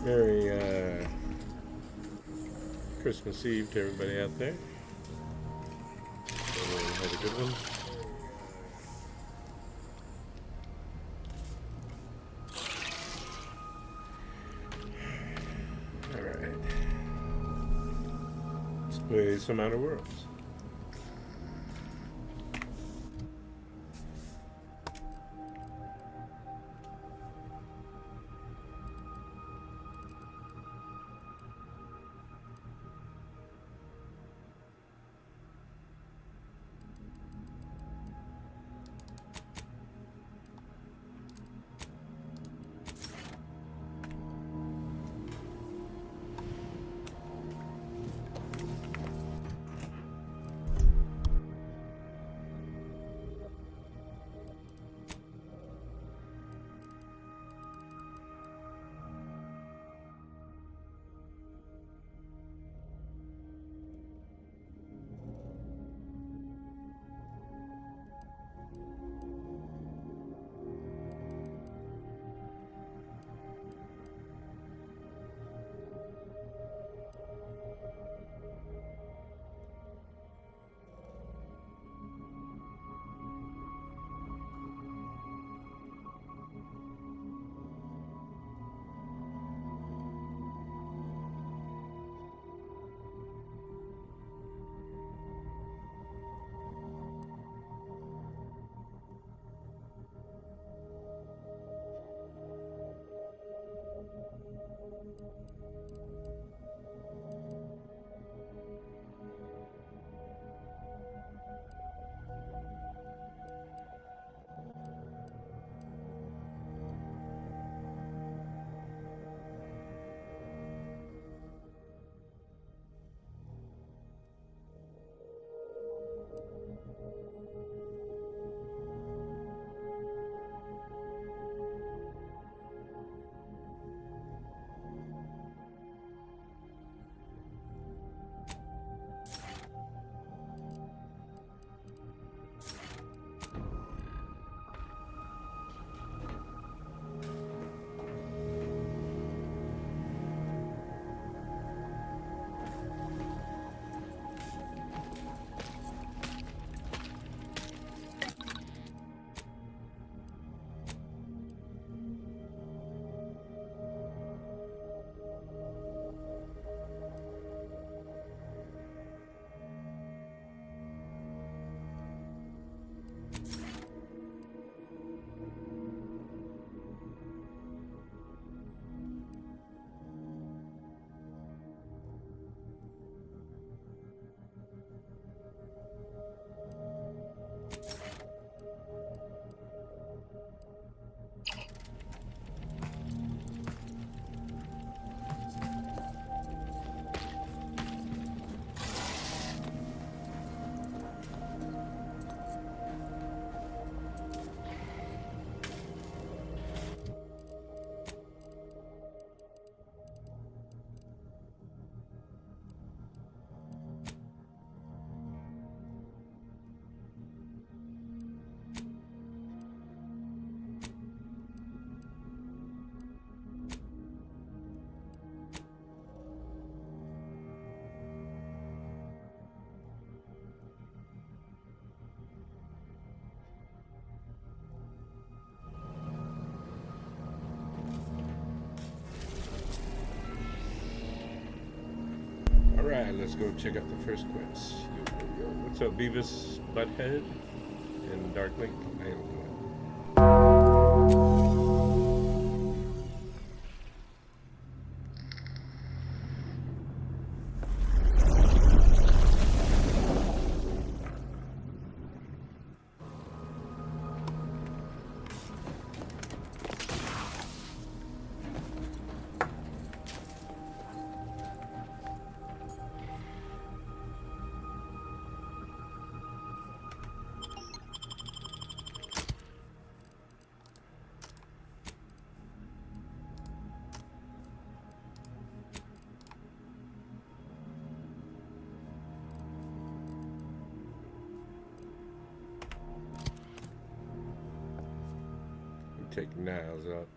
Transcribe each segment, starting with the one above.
Merry Christmas Eve to everybody out there. Everyone had a good one. Alright. Let's play some Outer Worlds. Alright, let's go check out the first quest. What's up, Beavis, Butthead, and Darklink? I don't know. Take Niles up.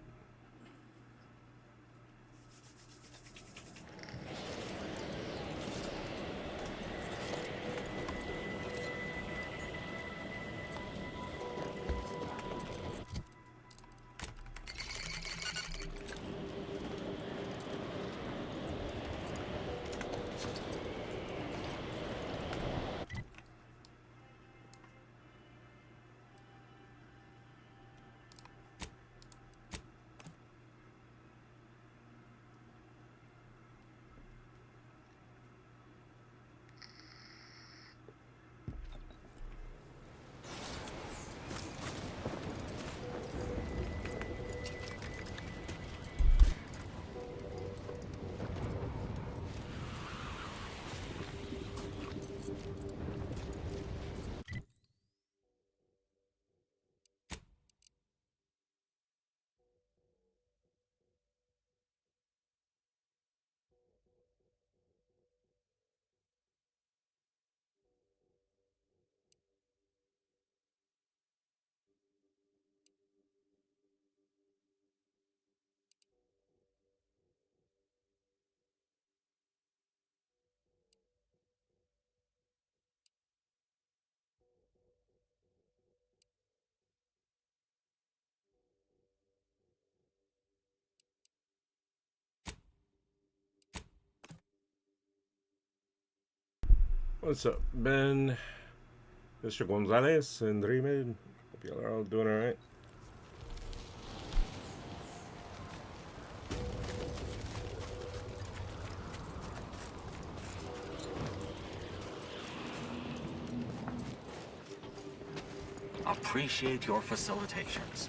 What's up, Ben? Mr. Gonzalez and Dreamed? Hope y'all are all doing alright. Appreciate your facilitations.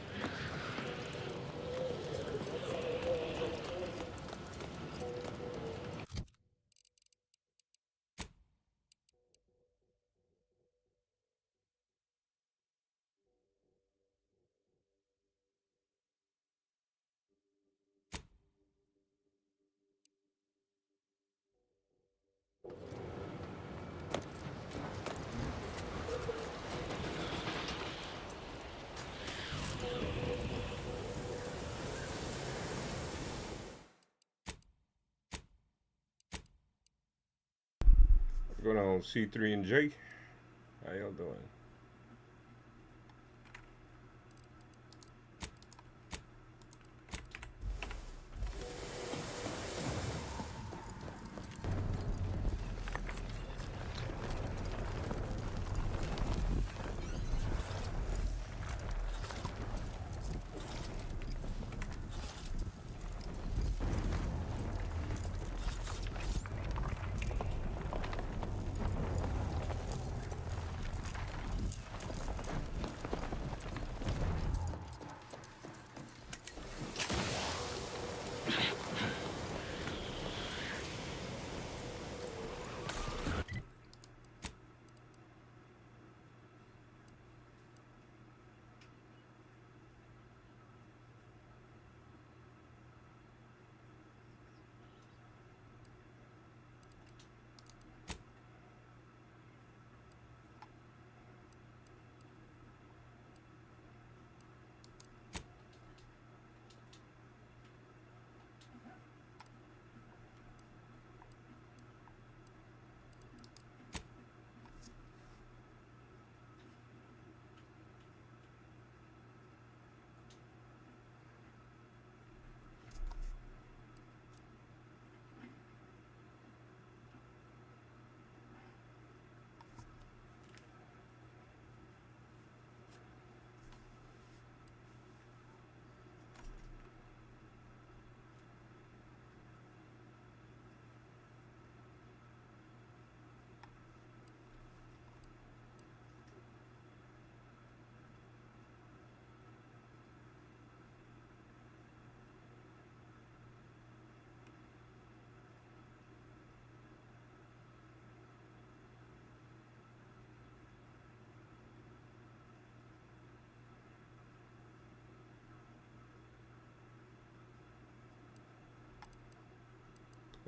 We're going on C3 and J. How y'all doing?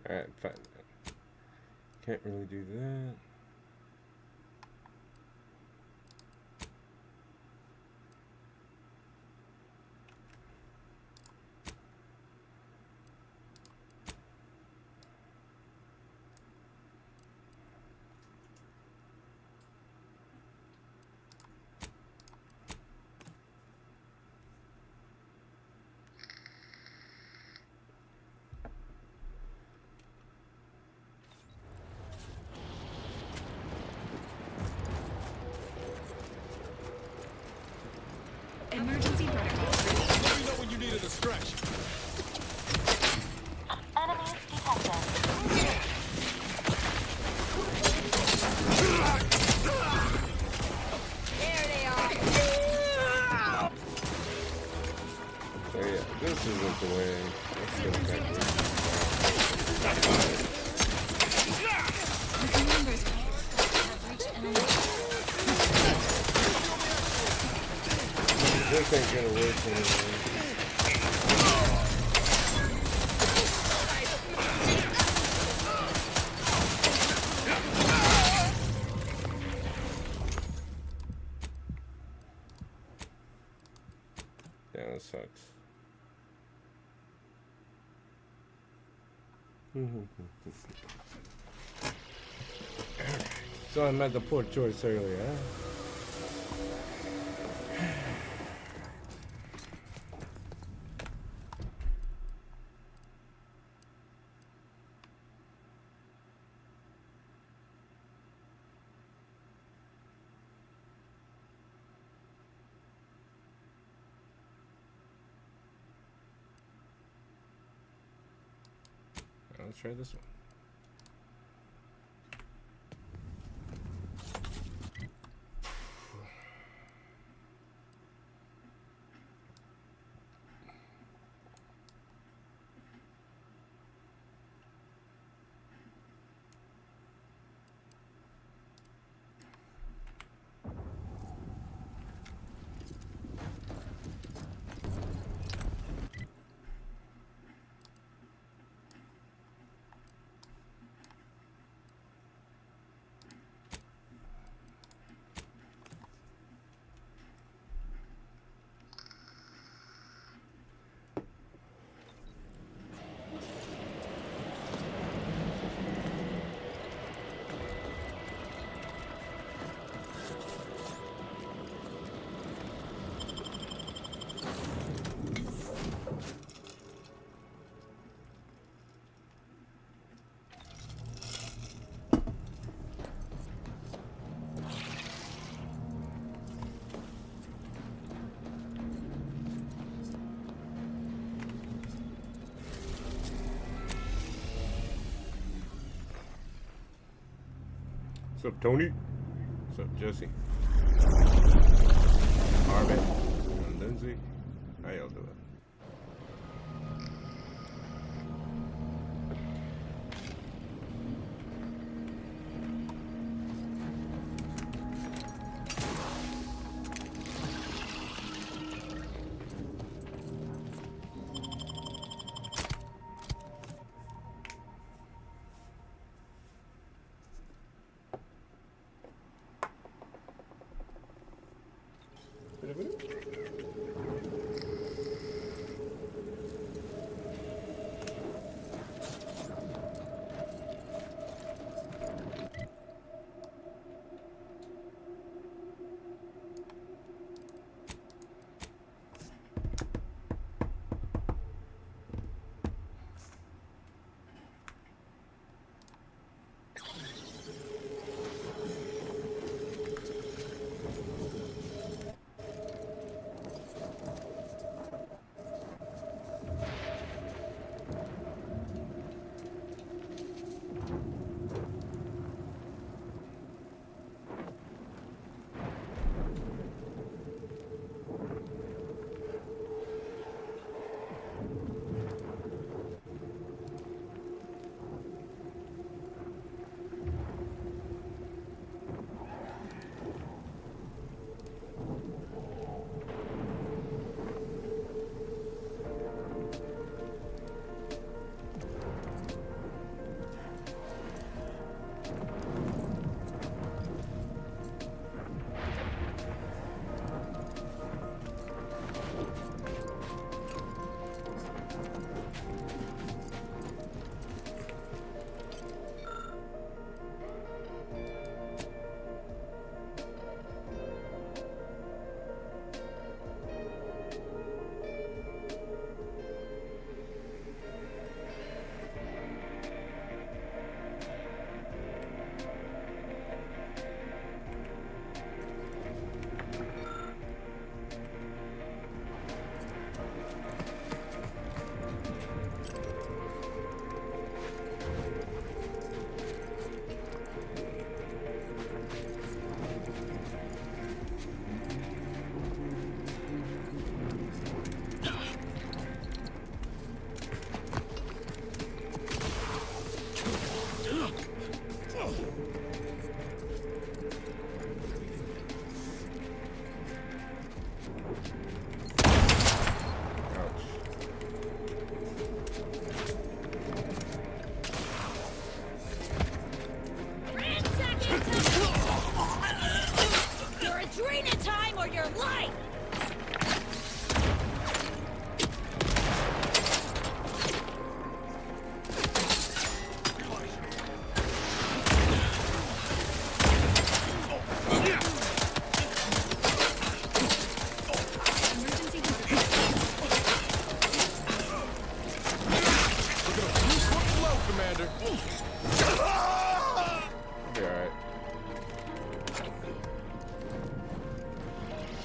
Alright, fine. Can't really do that. Emergency protocols. Let me know when you need a distraction. Enemies detected. There they are. So yeah, this isn't the way. Let's get Sequencing back attack. to Members have reached enemy. this ain't gonna work anyway. Yeah, that sucks. So I made the poor choice earlier, huh? let's try this one. What's up, Tony? What's up, Jesse? Marvin and Lindsay. How y'all doing?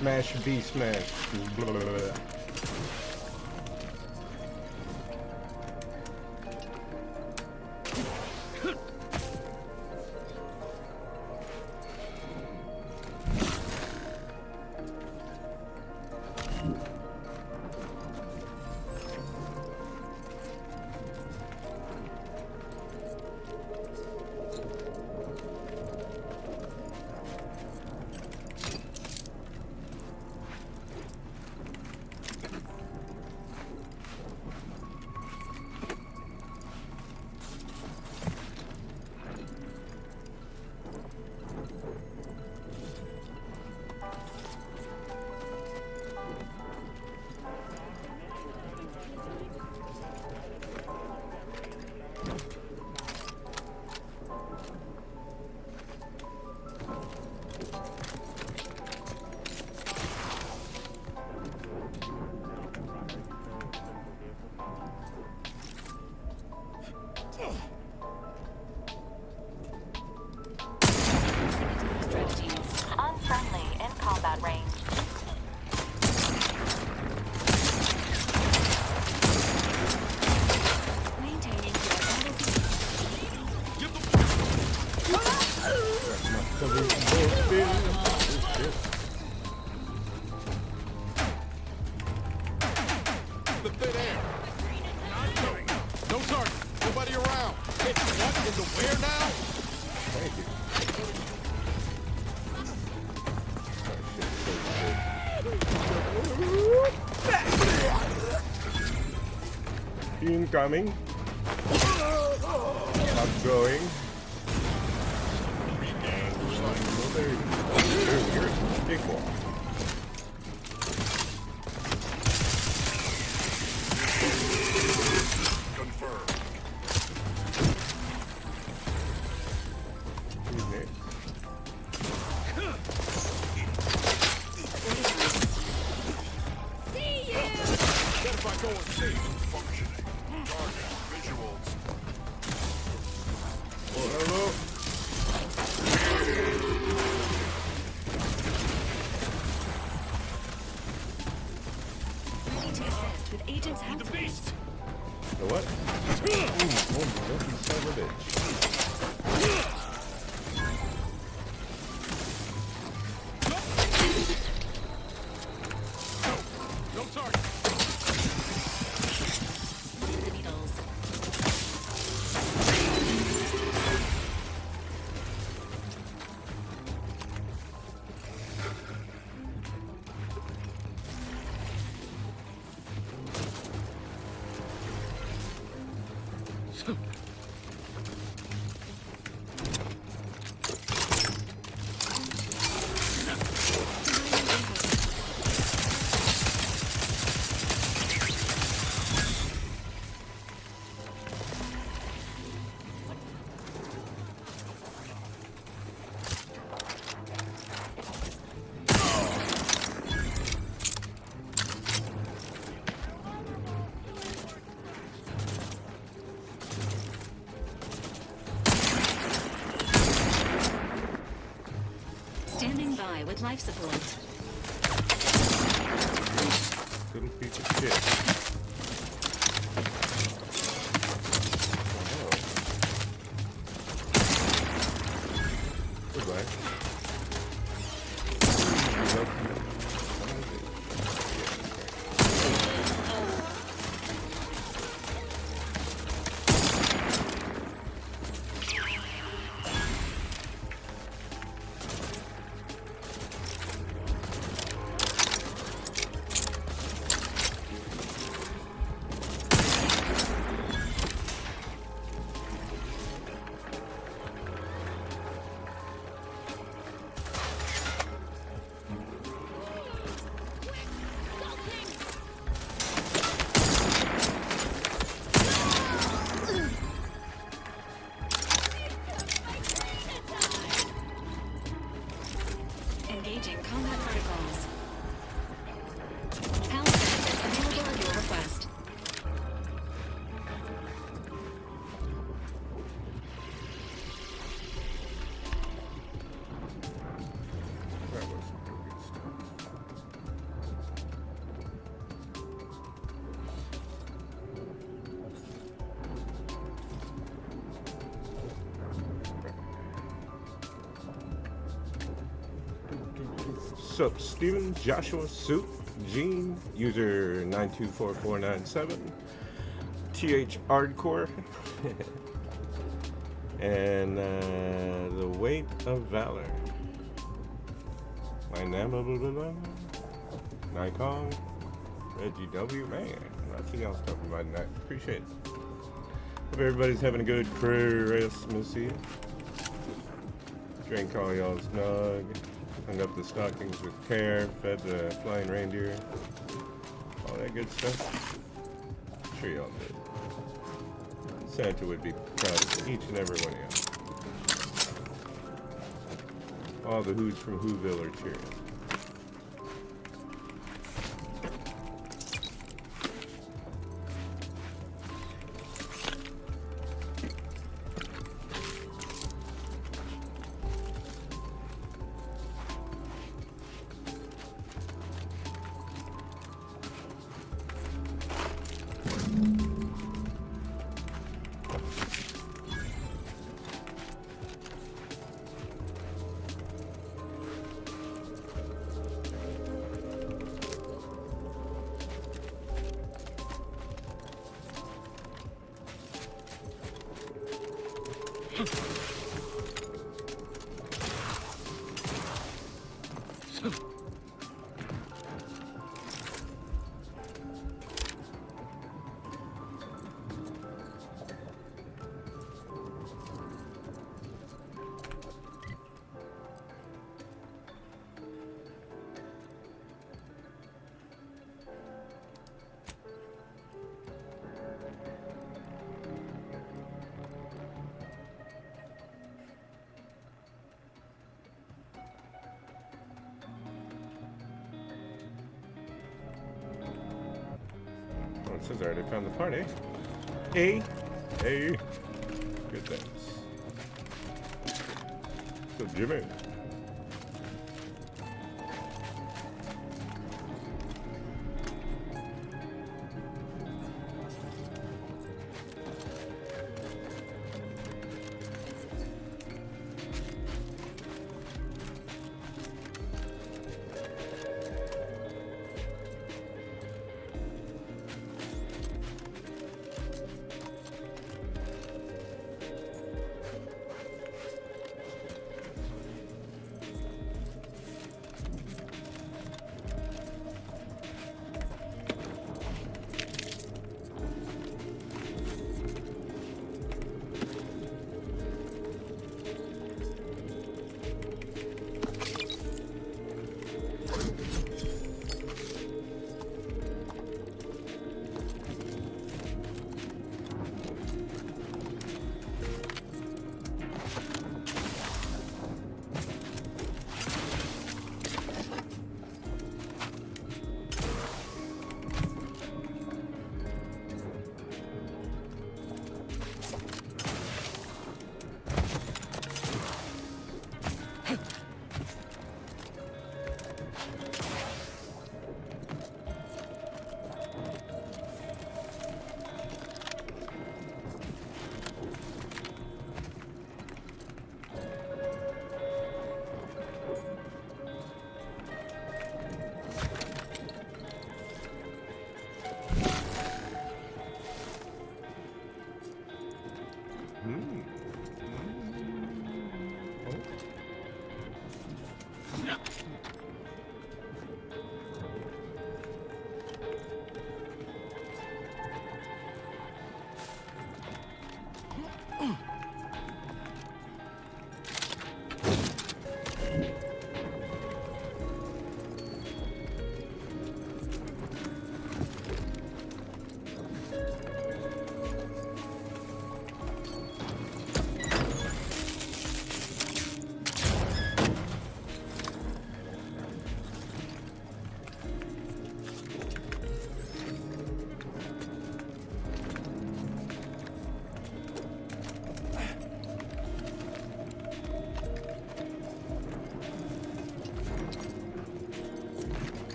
Smash B smash. Blah, blah, blah, blah. Covered in bullshit. Bullshit. The thin air. No target. Nobody around. Hey, what in the where now? Thank you. Incoming. Outgoing. You're a dickwad. Confirmed. Who's next? Identify going safe. Functioning. Target. Visuals. Oh, hello. Ready to assist with agents The beast. The what? Ooh, oh, you son of a bitch. No target. the needles. Standing by with life support. Little piece of shit. Oh. Goodbye. Engaging combat protocols. Power benefits available at your request. That was some good stuff. Sup, Steven, Joshua, Soup, Gene, user 924497, TH Hardcore, and the Weight of Valor. My name, Nikon, Reggie W. Man, I see y'all talking about that. Appreciate it. Hope everybody's having a good Christmas Eve. Drank all y'all snug. Hung up the stockings with care, fed the flying reindeer, all that good stuff. I'm sure y'all did. Santa would be proud of each and every one of y'all. All the Who's from Whoville are cheering. Oh, it says I already found the party. Hey, hey, good thanks. So Jimmy.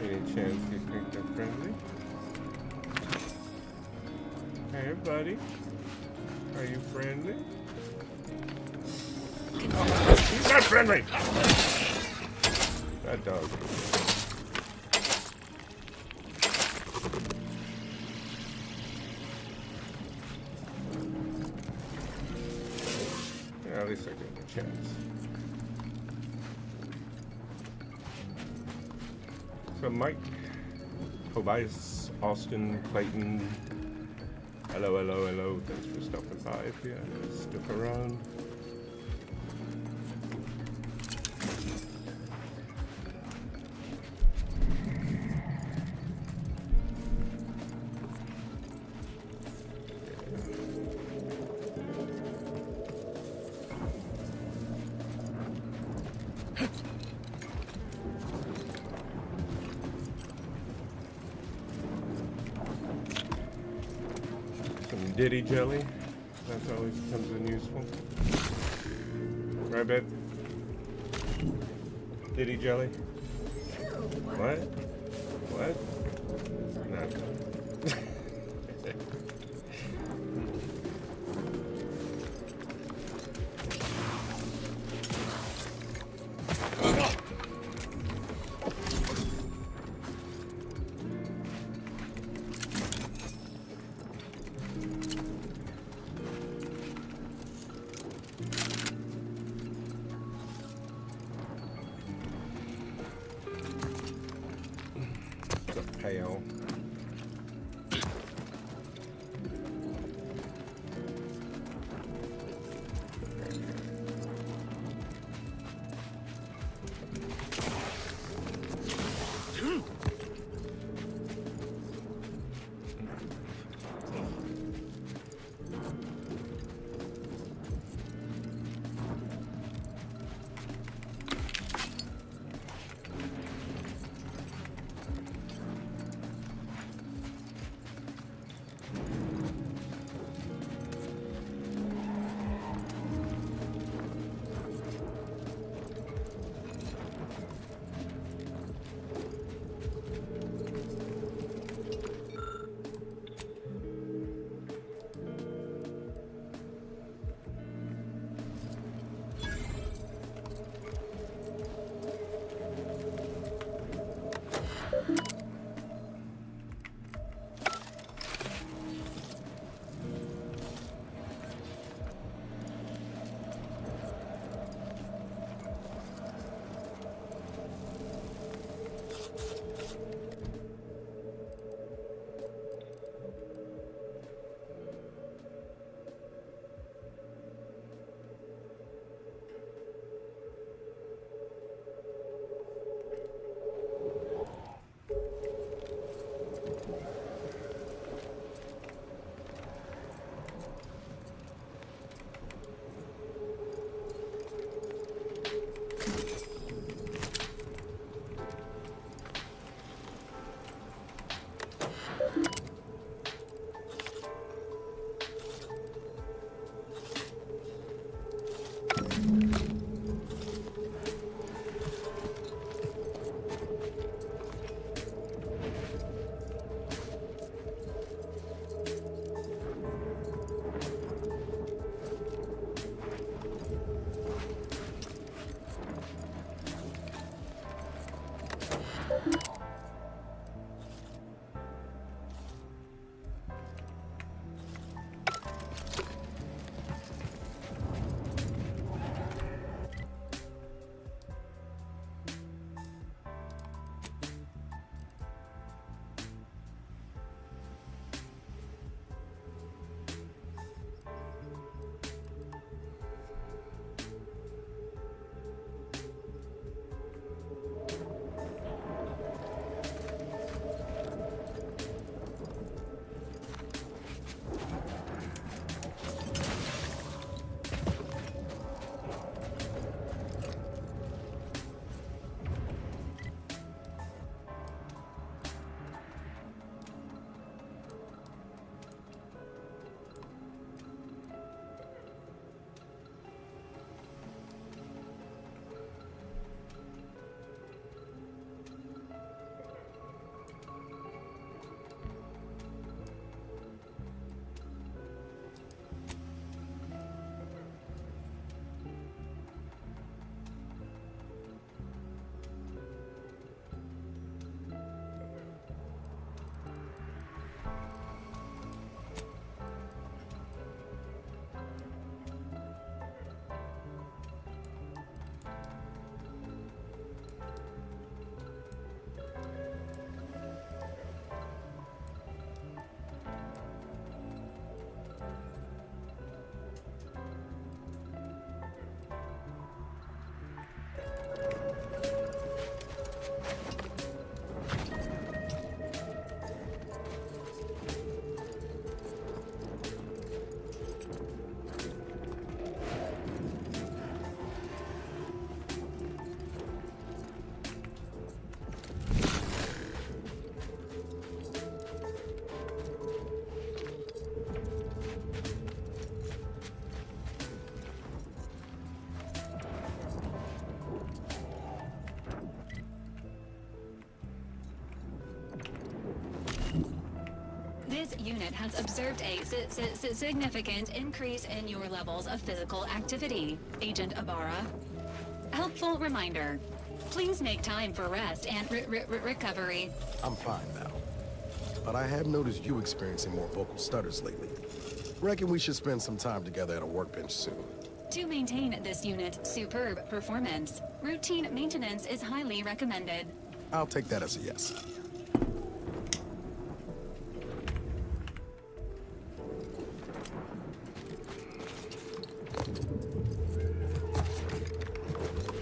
Any chance you think they're friendly? Hey, buddy. Are you friendly? He's not friendly! That dog. Yeah, at least I give him a chance. So Mike, Tobias, Austin, Clayton. Hello, hello, hello. Thanks for stopping by. If you stick around. Some Diddy jelly. That always comes in useful. Right, babe? Diddy jelly? What? What? No. unit has observed a significant increase in your levels of physical activity, Agent Ibarra. Helpful reminder. Please make time for rest and recovery. I'm fine now. But I have noticed you experiencing more vocal stutters lately. Reckon we should spend some time together at a workbench soon. To maintain this unit's superb performance, routine maintenance is highly recommended. I'll take that as a yes.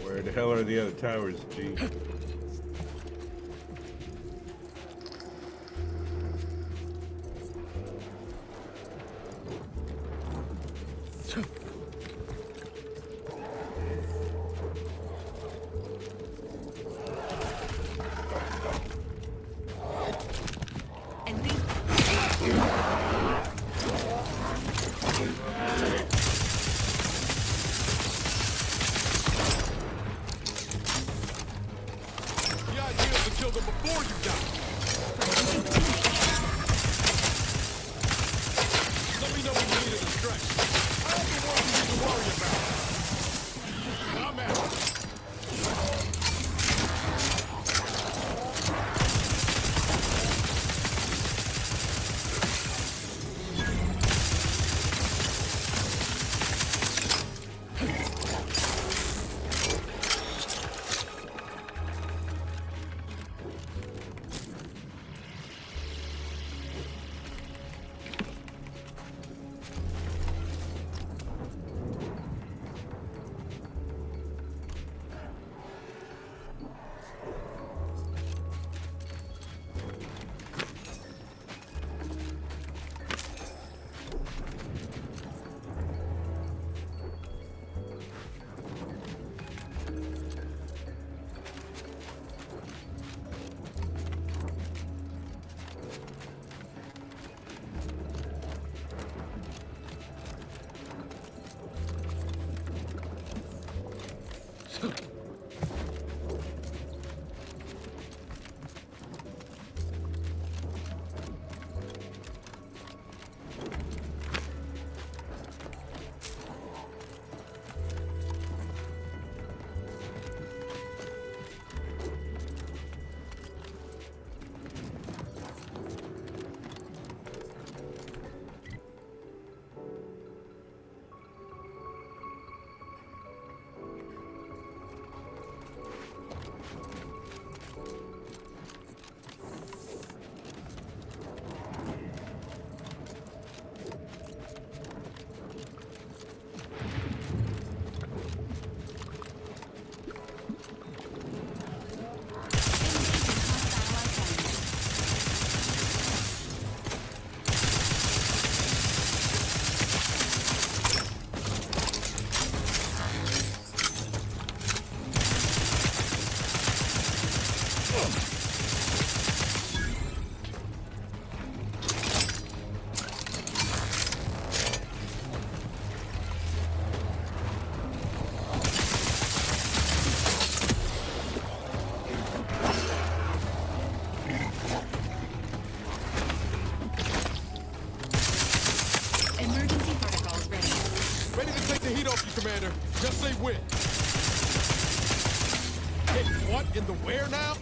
Where the hell are the other towers, G? And these The idea is to kill them before you die. Let me know when you need a distraction. I'm the one you need to worry about. I'm out. emergency protocols ready. Ready to take the heat off you, Commander. Just say when. Hit what in the where now?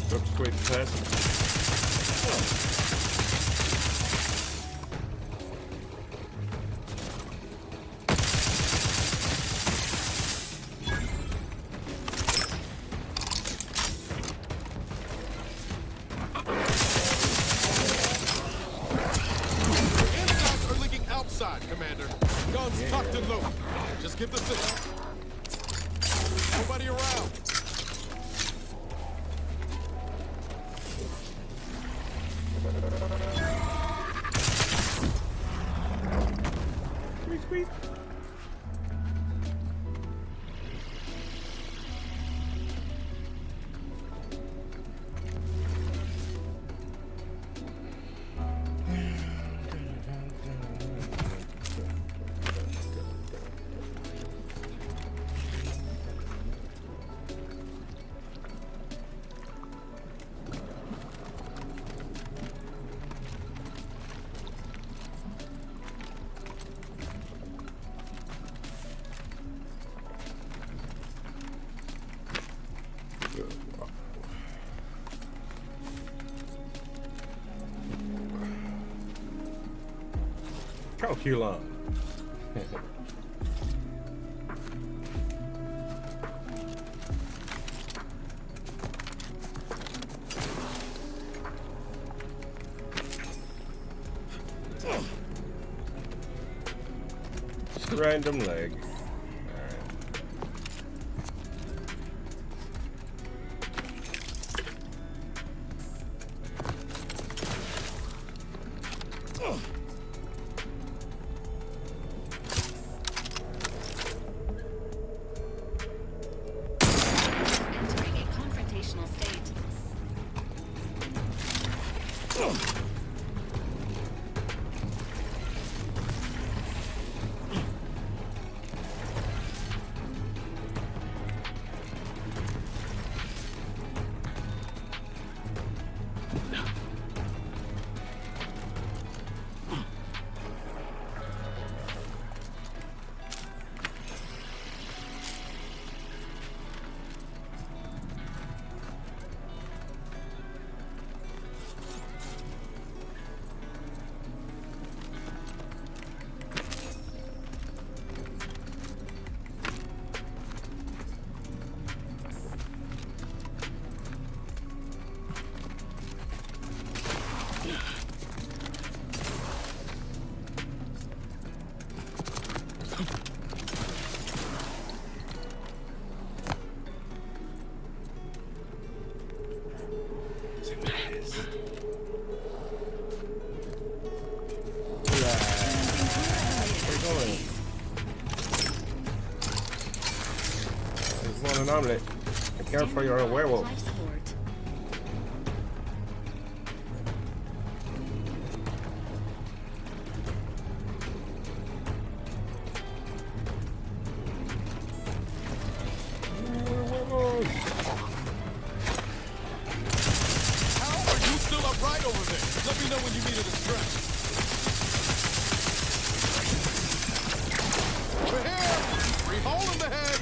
Subsequent test. Insides are leaking outside, Commander. Guns tucked and loaded. Just give the signal. Nobody around. Squeak, squeak. Calculon. Random leg. Entering a confrontational state. An omelet. Be careful, you're a werewolf. Life support. How are you still upright over there? Let me know when you need a stretch. We're here! Free hole in the head!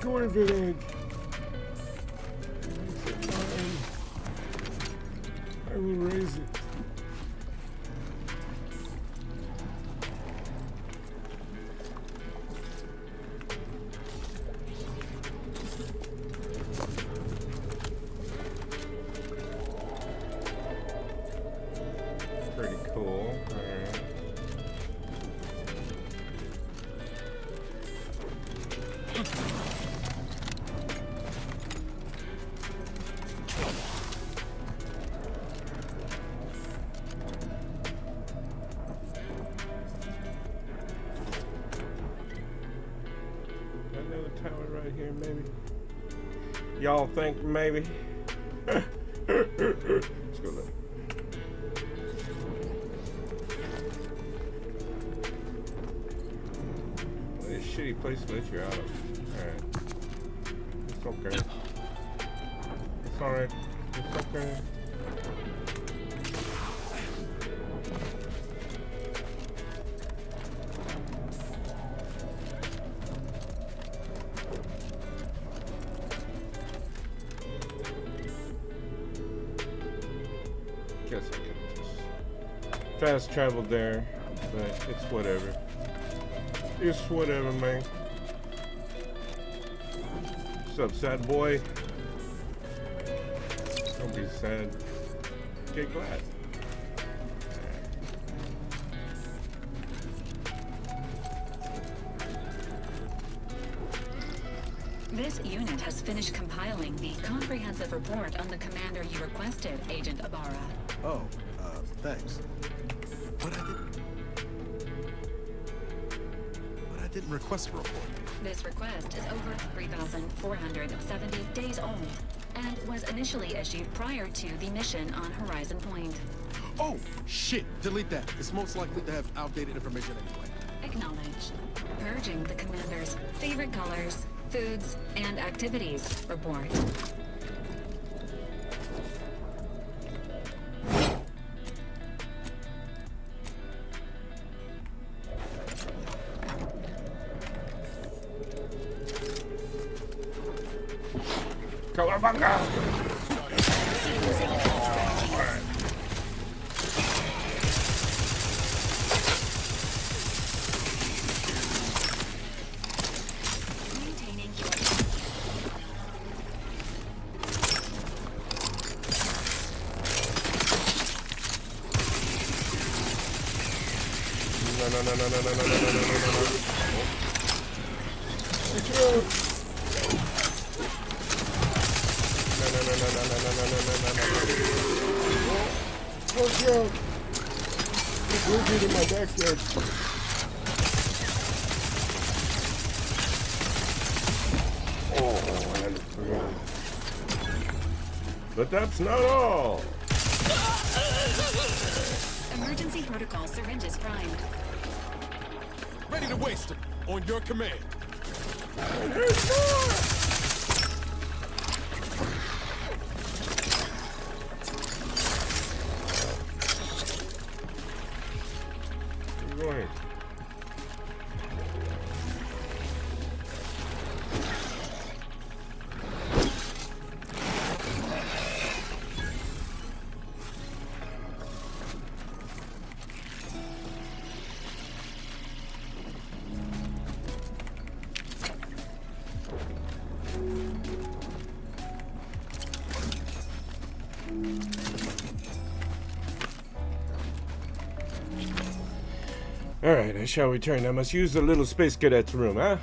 Corn village. I will raise it. Pretty cool. All right. Another tower right here, maybe. Y'all think maybe? Let's go look. This shitty place to let you out of. Alright. It's okay. It's alright. It's okay. Guess I could just fast travel there, but it's whatever. It's whatever, man. What's up, sad boy? Don't be sad. Get glad. This unit has finished compiling the comprehensive report on the commander you requested, Agent Ibarra. Oh, thanks. But I didn't request a report. This request is over 3,470 days old and was initially issued prior to the mission on Horizon Point. Oh, shit. Delete that. It's most likely to have outdated information anyway. Acknowledged. Purging the commander's favorite colors, foods, and activities report. Cowabunga! Maintaining your No, no, no, no, no, no, no, no, no, no, no, no. It's you. No, no, no, no, no, no, no, no, no, no, no. Watch out. We'll get in my backyard. Oh, I forgot. But that's not all. emergency protocol syringes primed. Ready to waste them. On your command. And there's more. Where are you going? All right, I shall return. I must use the little space cadet's room, huh?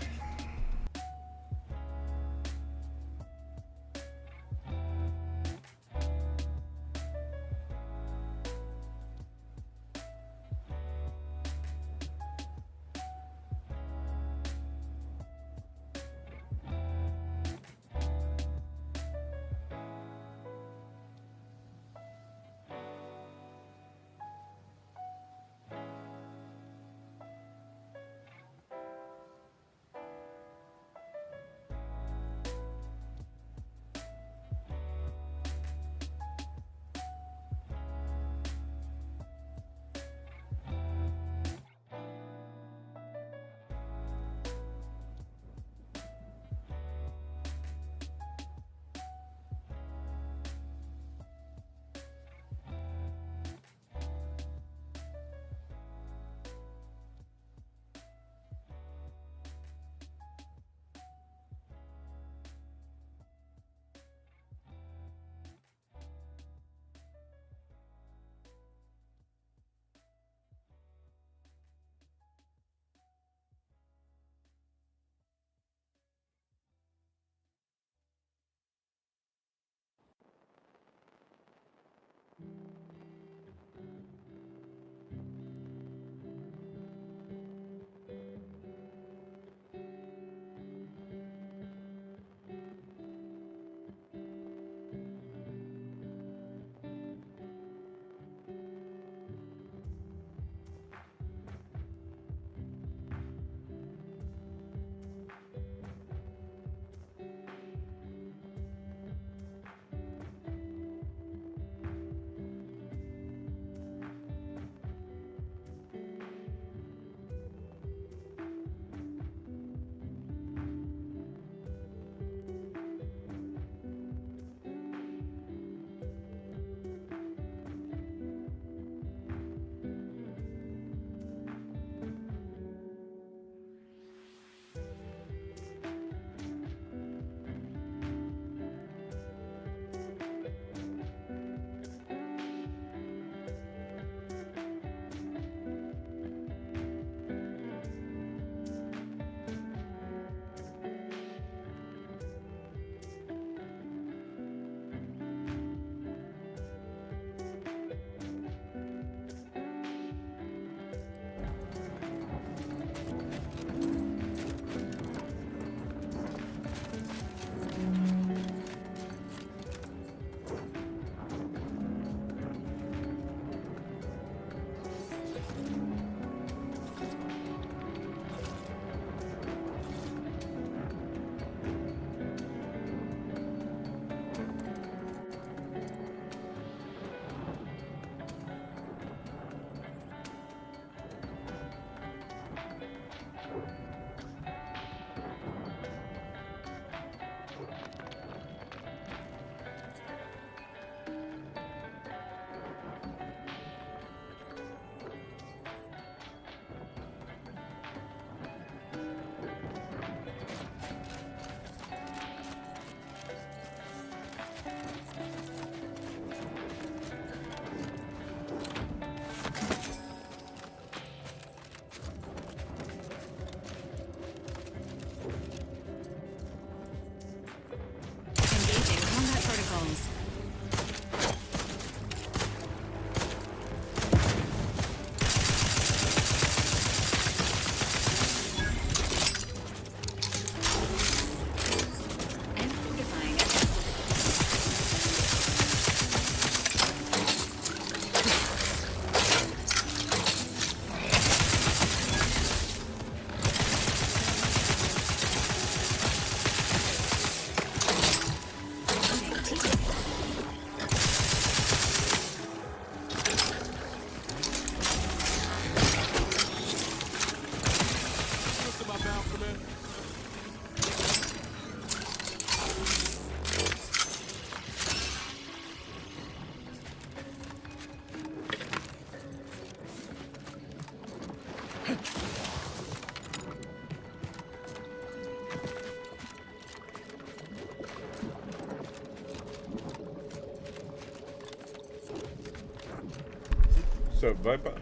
What's up, Viper?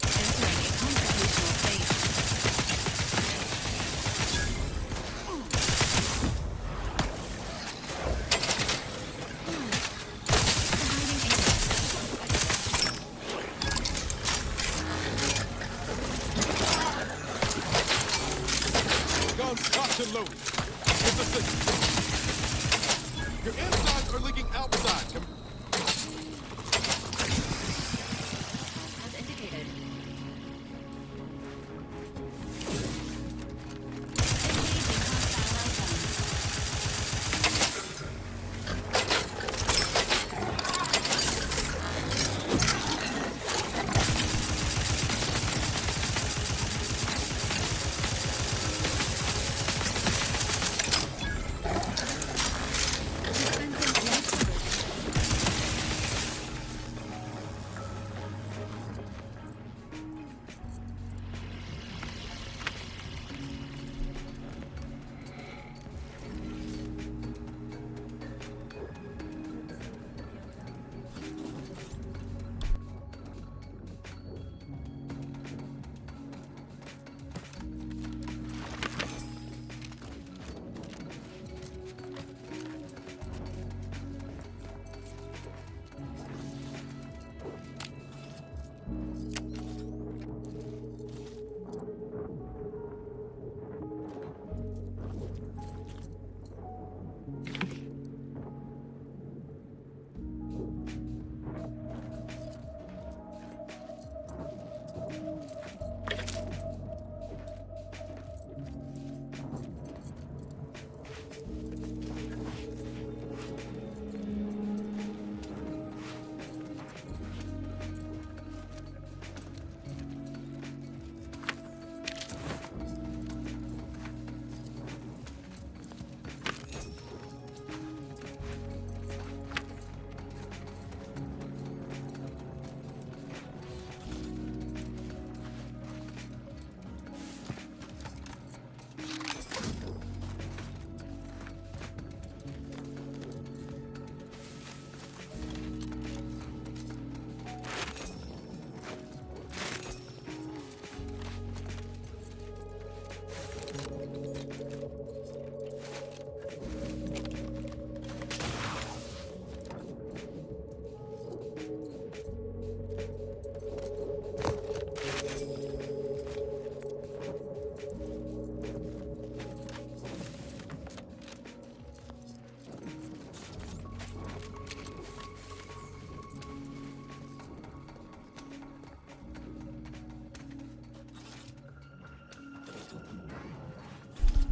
Entering a constitutional state. Guns cocked and loaded. Get the signal. Your insides are leaking outside. As indicated.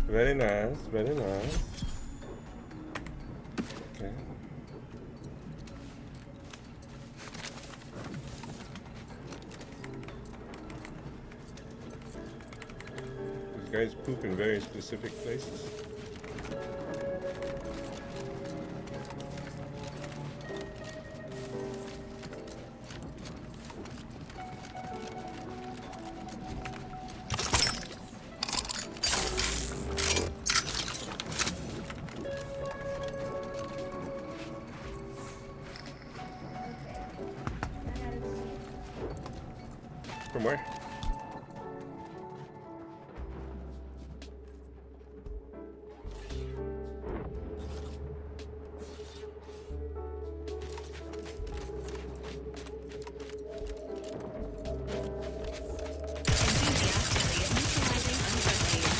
Very nice, very nice. Okay. These guys poop in very specific places. From where? Enthusiastically neutralizing unfriendlies.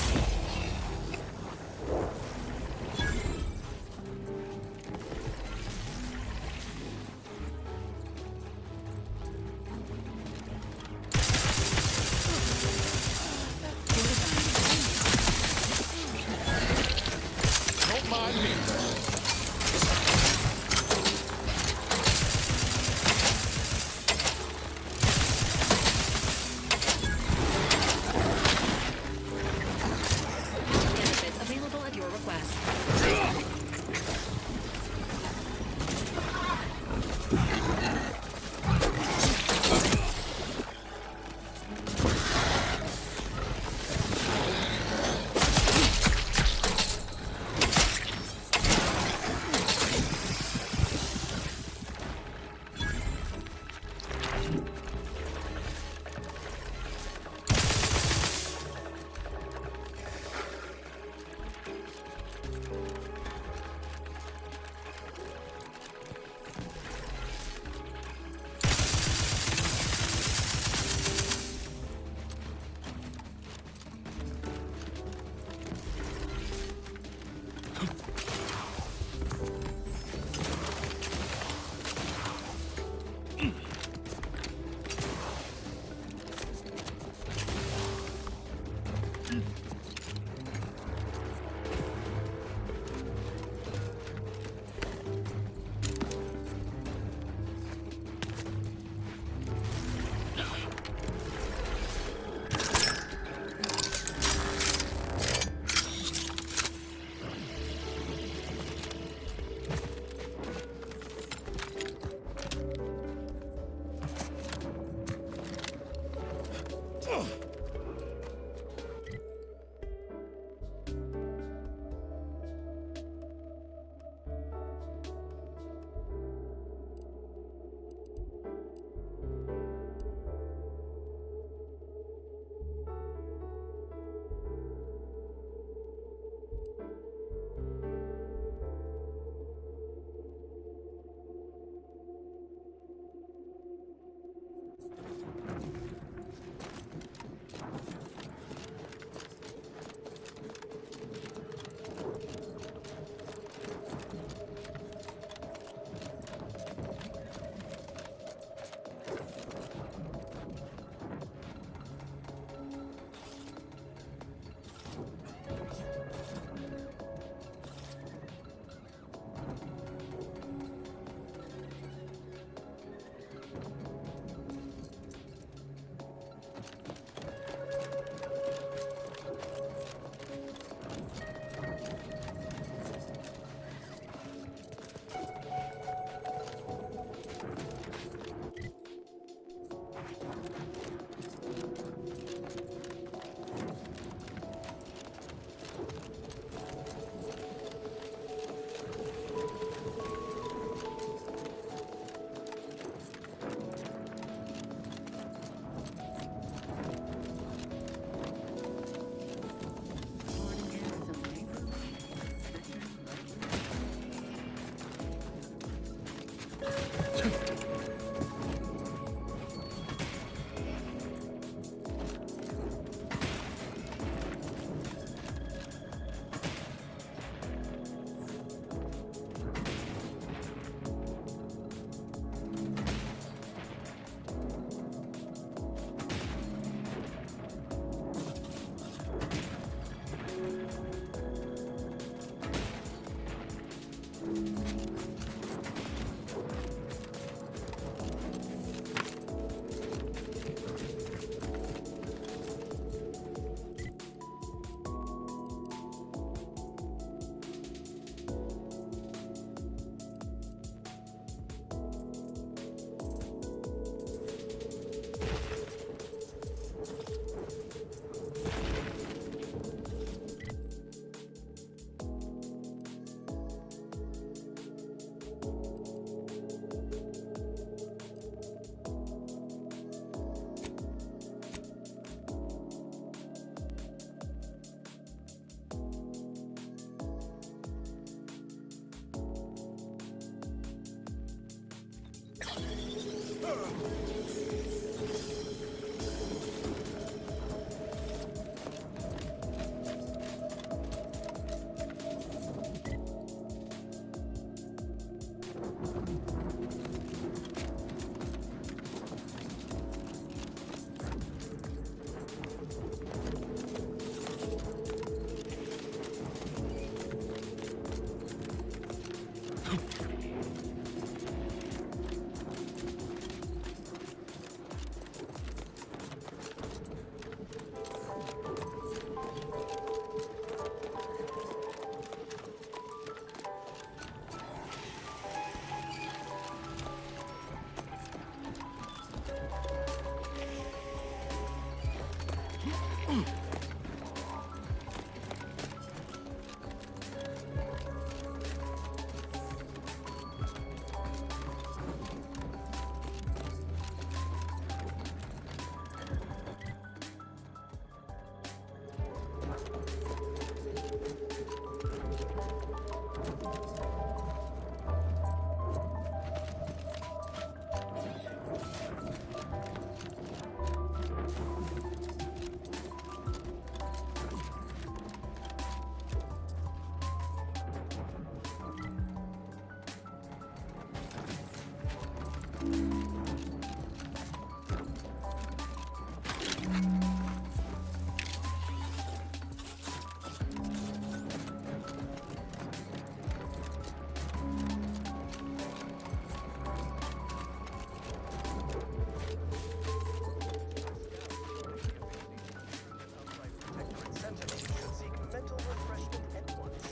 Protectorate sentinels should seek mental refreshment at once.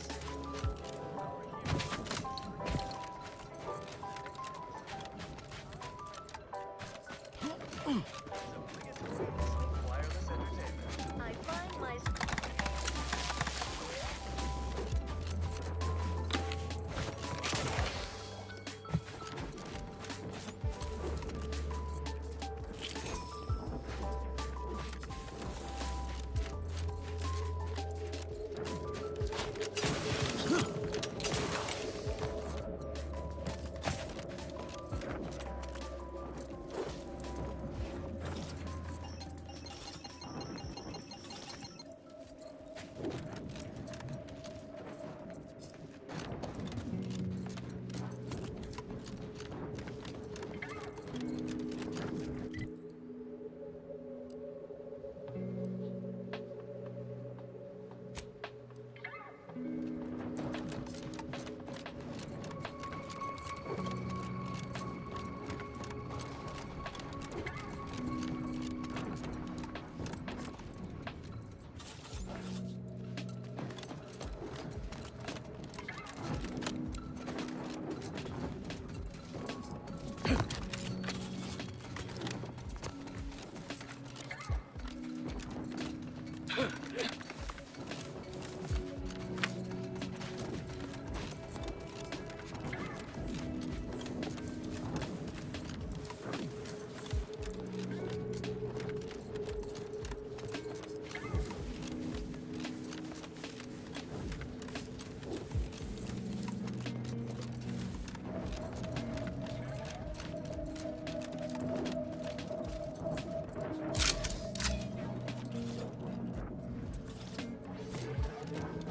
Wireless entertainment. I find my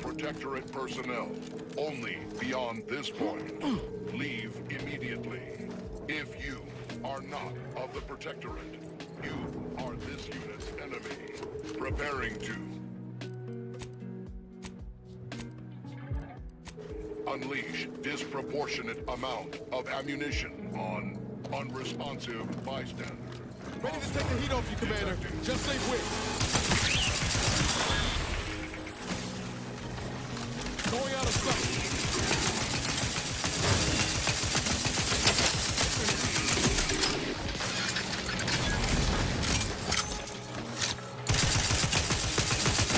Protectorate personnel, only beyond this point. Leave immediately. If you are not of the Protectorate, you are this unit's enemy. Preparing to unleash disproportionate amount of ammunition on unresponsive bystander. Ready to take the heat off you, Commander. Just say which. Going out of sight.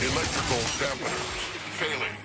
Electrical dampeners failing.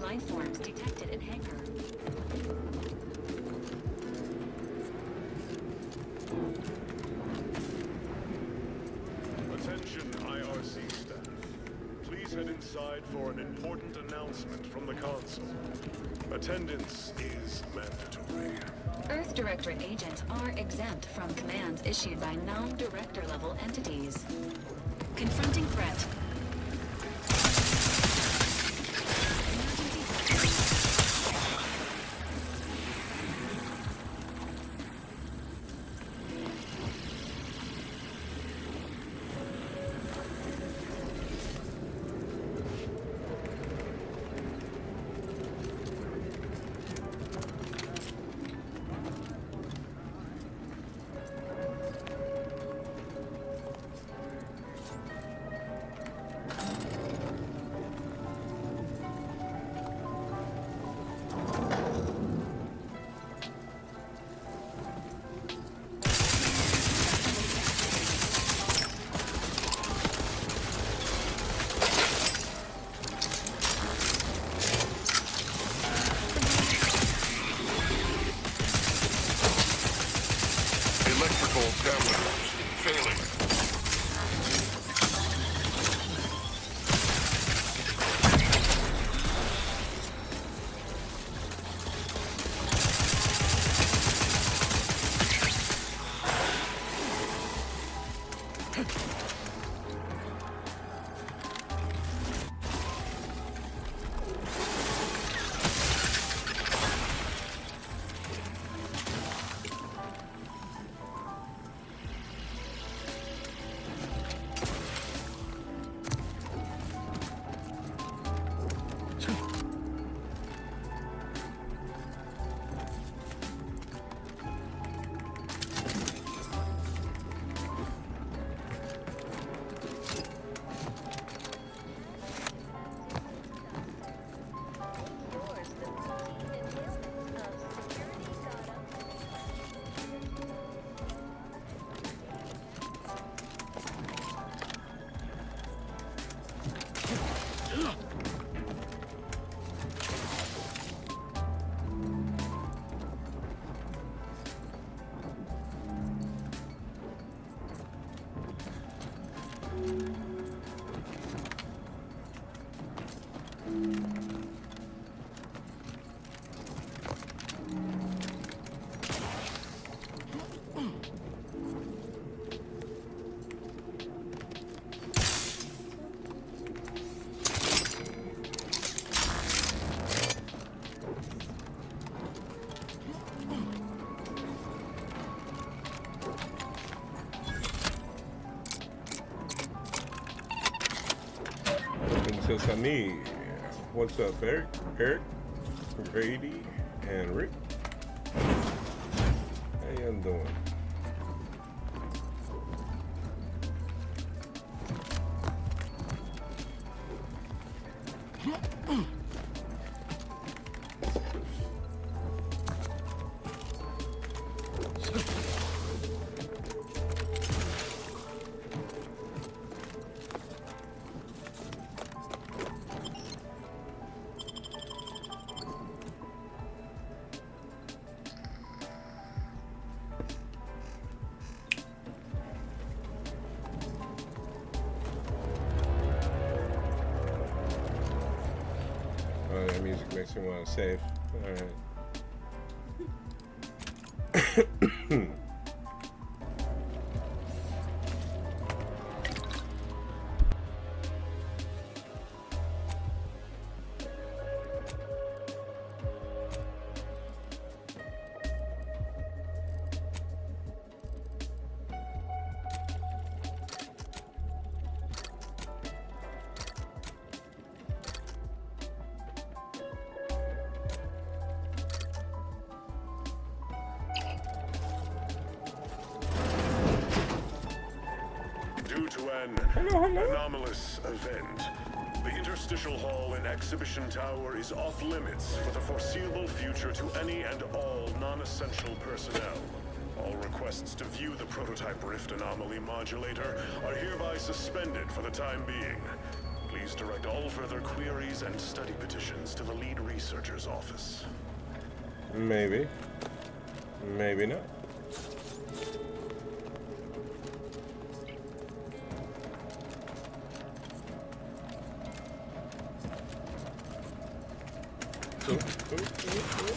life forms detected in hangar. Attention IRC staff. Please head inside for an important announcement from the console. Attendance is mandatory. Earth Directorate agents are exempt from commands issued by non-director level entities. Confronting threat. Electrical downloads failing. Yours the entailments of security data. Princess Honey. What's up, Eric? Eric, Grady, and Rick. How y'all doing? That music makes me want to save. Alright. Due to an anomalous event, the interstitial hall in Exhibition Tower is off limits for the foreseeable future to any and all non-essential personnel. All requests to view the prototype Rift Anomaly Modulator are hereby suspended for the time being. Please Please direct all further queries and study petitions to the lead researcher's office. Maybe. Maybe not. Cool, cool, cool, cool.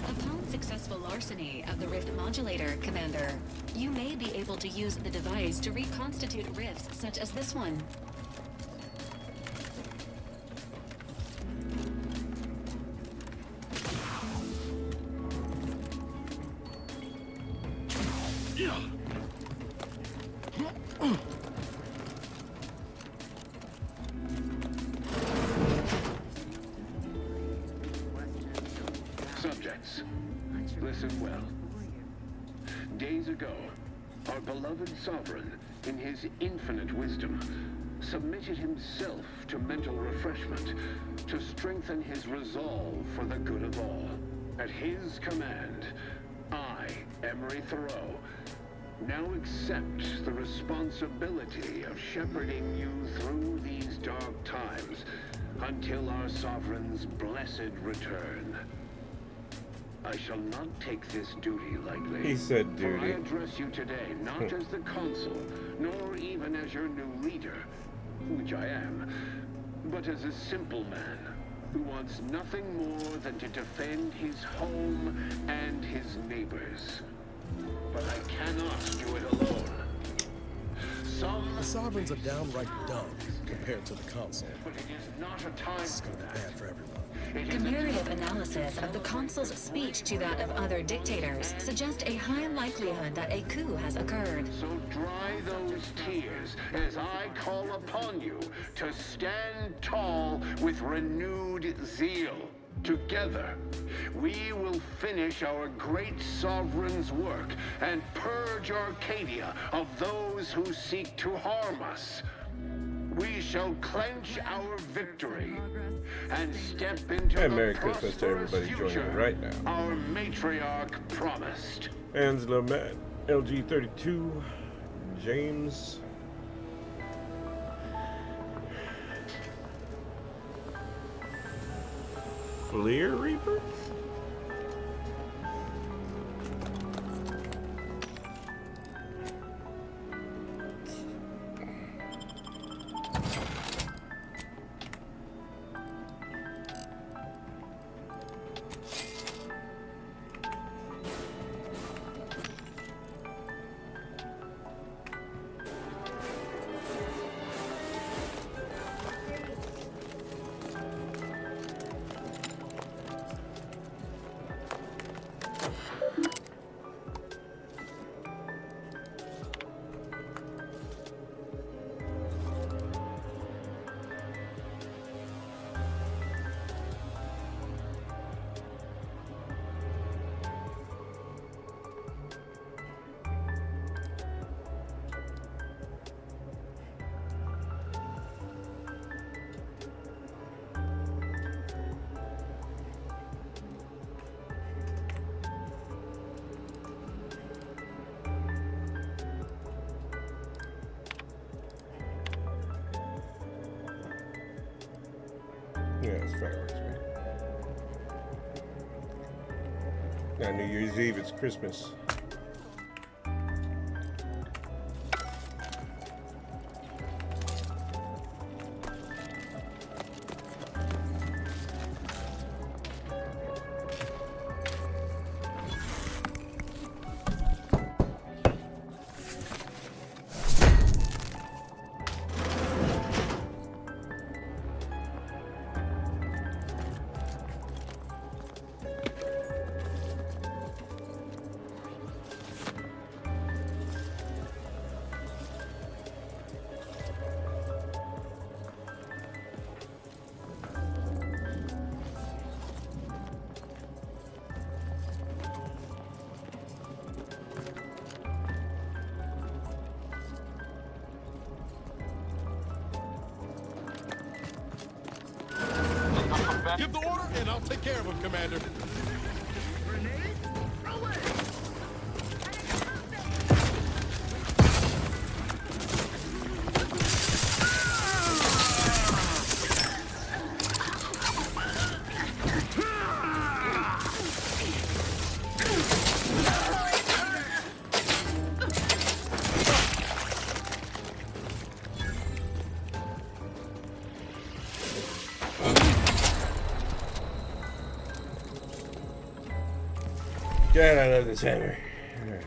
Upon successful larceny of the Rift Modulator, Commander, you may be able to use the device to reconstitute rifts such as this one. Subjects, listen well. Days ago, our beloved sovereign, in his infinite wisdom, submitted himself to mental refreshment to strengthen his resolve for the good of all. At his command, I, Emery Thoreau, now accept the responsibility of shepherding you through these dark times until our sovereign's blessed return. I shall not take this duty lightly. He said For I duty. address you today not as the consul, nor even as your new leader, which I am, but as a simple man who wants nothing more than to defend his home and his neighbors. But I cannot do it alone. The sovereigns are downright dumb compared to the council. But it is not a time This is for gonna be that. bad for everyone. It is a Comparative analysis of the consul's speech to that of other dictators suggest a high likelihood that a coup has occurred. So dry those tears as I call upon you to stand tall with renewed zeal. Together, we will finish our great sovereign's work and purge Arcadia of those who seek to harm us. We shall clench our victory and step into And the Merry Christmas to prosperous everybody joining future right now. our matriarch promised. Angela, Matt, LG32, James. Fleer Reaper? Yeah, it's fireworks, man. Not New Year's Eve, it's Christmas. And I'll take care of him, Commander. God, I love this hammer. Alright.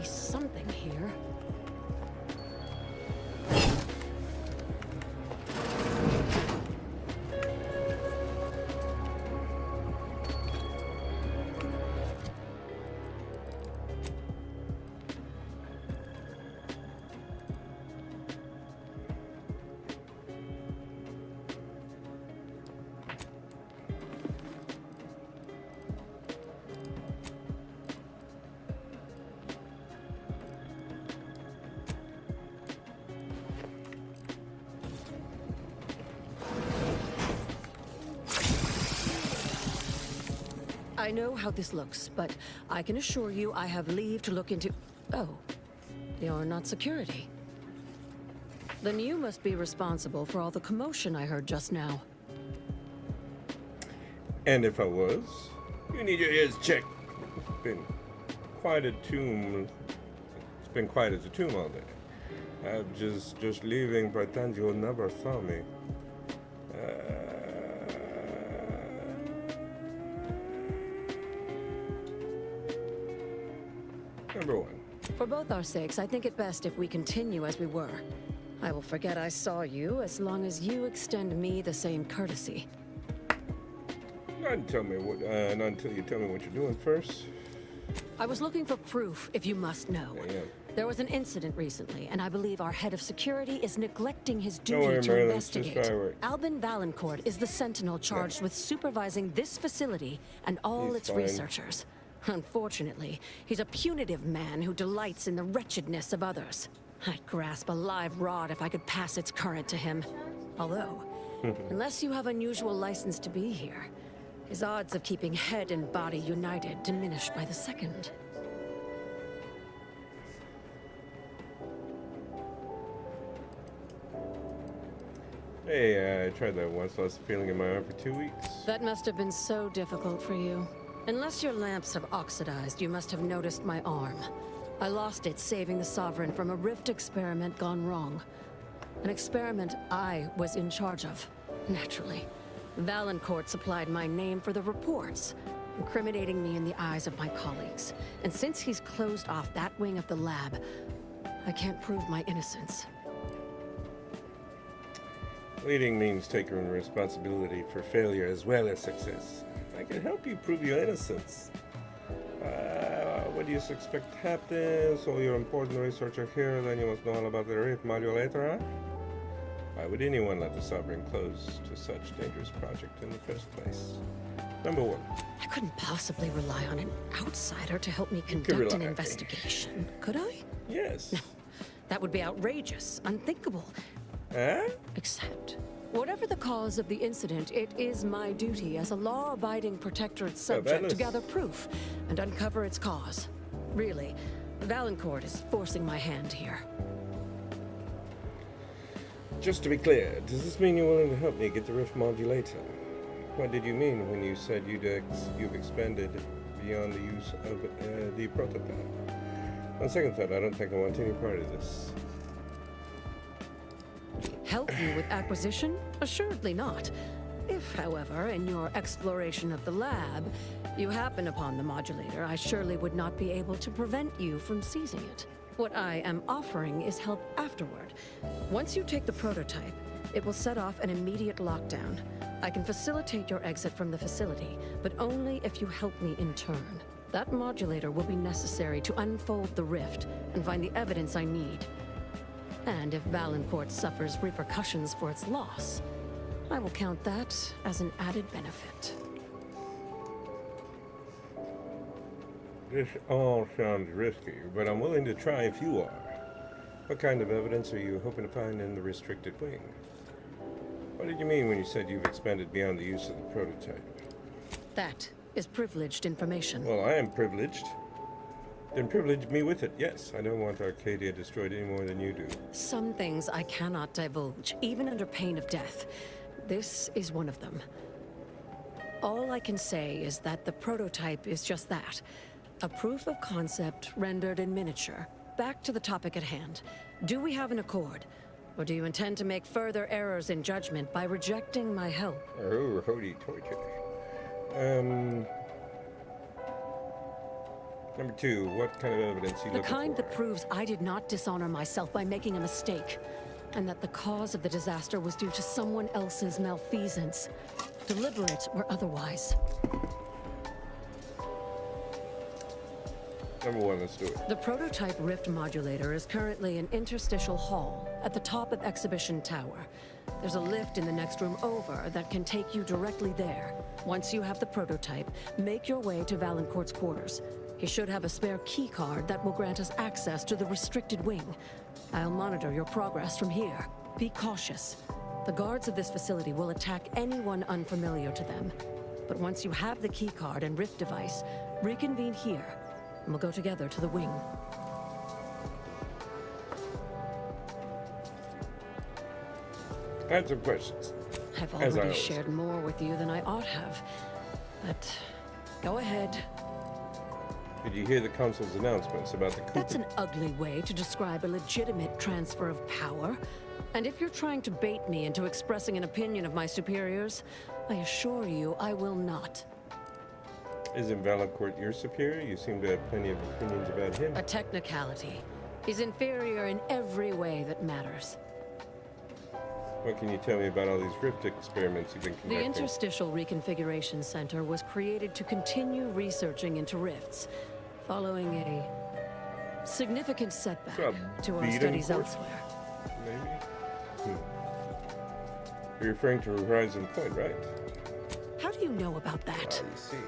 Something here. I know how this looks, but I can assure you I have leave to look into... Oh, you're not security. Then you must be responsible for all the commotion I heard just now. And if I was, you need your ears checked. It's been quite a tomb. It's been quiet as a tomb all day. I'm just leaving. Pretend you never saw me. Number one. For both our sakes, I think it best if we continue as we were. I will forget I saw you as long as you extend me the same courtesy. Not until you tell me what you're doing first. I was looking for proof, if you must know. Yeah. There was an incident recently, and I believe our head of security is neglecting his Don't duty worry, to Merlin, it's just investigate. fireworks. Albin Valancourt is the sentinel charged with supervising this facility and all He's its fine. researchers. Unfortunately, he's a punitive man who delights in the wretchedness of others. I'd grasp a live rod if I could pass its current to him. Although, unless you have unusual license to be here, his odds of keeping head and body united diminish by the second. Hey, I tried that once. Lost the feeling in my arm for 2 weeks. That must have been so difficult for you. Unless your lamps have oxidized, you must have noticed my arm. I lost it saving the Sovereign from a rift experiment gone wrong. An experiment I was in charge of, naturally. Valancourt supplied my name for the reports, incriminating me in the eyes of my colleagues. And since he's closed off that wing of the lab, I can't prove my innocence. Leading means taking responsibility for failure as well as success. I can help you prove your innocence. What do you expect happens? So you're an important researcher here, then you must know all about the Rift module later, huh? Why would anyone let the Sovereign close to such dangerous project in the first place? Number one. I couldn't possibly rely on an outsider to help me could conduct rely an on me. investigation, could I? Yes. That would be outrageous, unthinkable. Huh? Except, Whatever the cause of the incident, it is my duty as a law-abiding Protectorate subject to gather proof and uncover its cause. Really, Valancourt is forcing my hand here. Just to be clear, does this mean you're willing to help me get the rift modulator? What did you mean when you said you've expanded beyond the use of the prototype? On second thought, I don't think I want any part of this. Help you with acquisition? Assuredly not. If, however, in your exploration of the lab, you happen upon the modulator, I surely would not be able to prevent you from seizing it. What I am offering is help afterward. Once you take the prototype, it will set off an immediate lockdown. I can facilitate your exit from the facility, but only if you help me in turn. That modulator will be necessary to unfold the rift and find the evidence I need. And if Valancourt suffers repercussions for its loss, I will count that as an added benefit. This all sounds risky, but I'm willing to try if you are. What kind of evidence are you hoping to find in the restricted wing? What did you mean when you said you've expanded beyond the use of the prototype? That is privileged information. Well, I am privileged. Then privilege me with it, yes. I don't want Arcadia destroyed any more than you do. Some things I cannot divulge, even under pain of death. This is one of them. All I can say is that the prototype is just that. A proof of concept rendered in miniature. Back to the topic at hand. Do we have an accord? Or do you intend to make further errors in judgment by rejecting my help? Oh, holy torture. Number two, what kind of evidence are you looking for? The kind that proves I did not dishonor myself by making a mistake, and that the cause of the disaster was due to someone else's malfeasance, deliberate or otherwise. Number one, let's do it. The prototype rift modulator is currently in Interstitial Hall at the top of Exhibition Tower. There's a lift in the next room over that can take you directly there. Once you have the prototype, make your way to Valancourt's quarters. He should have a spare key card that will grant us access to the restricted wing. I'll monitor your progress from here. Be cautious. The guards of this facility will attack anyone unfamiliar to them. But once you have the key card and rift device, reconvene here, and we'll go together to the wing. I have some questions. I've already shared more with you than I ought have. But go ahead. Did you hear the Council's announcements about the coup? That's an ugly way to describe a legitimate transfer of power. And if you're trying to bait me into expressing an opinion of my superiors, I assure you I will not. Isn't Valancourt your superior? You seem to have plenty of opinions about him. A technicality. He's inferior in every way that matters. What can you tell me about all these rift experiments you've been conducting? The Interstitial Reconfiguration Center was created to continue researching into rifts, following a significant setback to our studies elsewhere. Maybe? You're referring to Horizon Point, right? How do you know about that?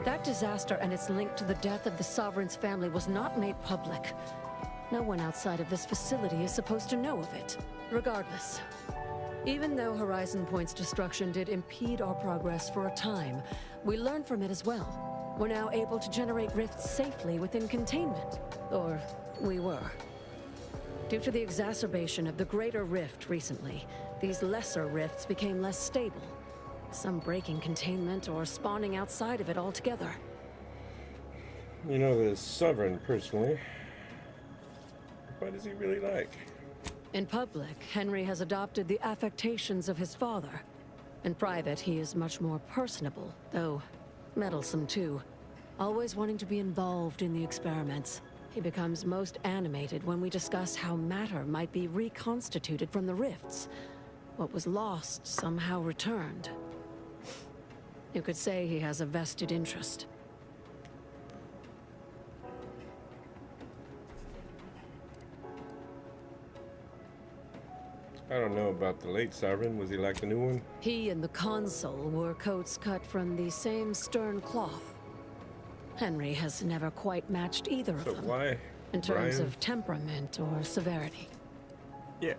That disaster and its link to the death of the Sovereign's family was not made public. No one outside of this facility is supposed to know of it. Regardless, even though Horizon Point's destruction did impede our progress for a time, we learned from it as well. We're now able to generate rifts safely within containment. Or we were. Due to the exacerbation of the Greater Rift recently, these lesser rifts became less stable. Some breaking containment or spawning outside of it altogether. You know the Sovereign personally. What is he really like? In public, Henry has adopted the affectations of his father. In private, he is much more personable, though meddlesome too. Always wanting to be involved in the experiments. He becomes most animated when we discuss how matter might be reconstituted from the rifts. What was lost somehow returned. You could say he has a vested interest. I don't know about the late Sovereign. Was he like the new one? He and the Consul wore coats cut from the same stern cloth. Henry has never quite matched either of them. Why? In terms of temperament or severity. Yeah.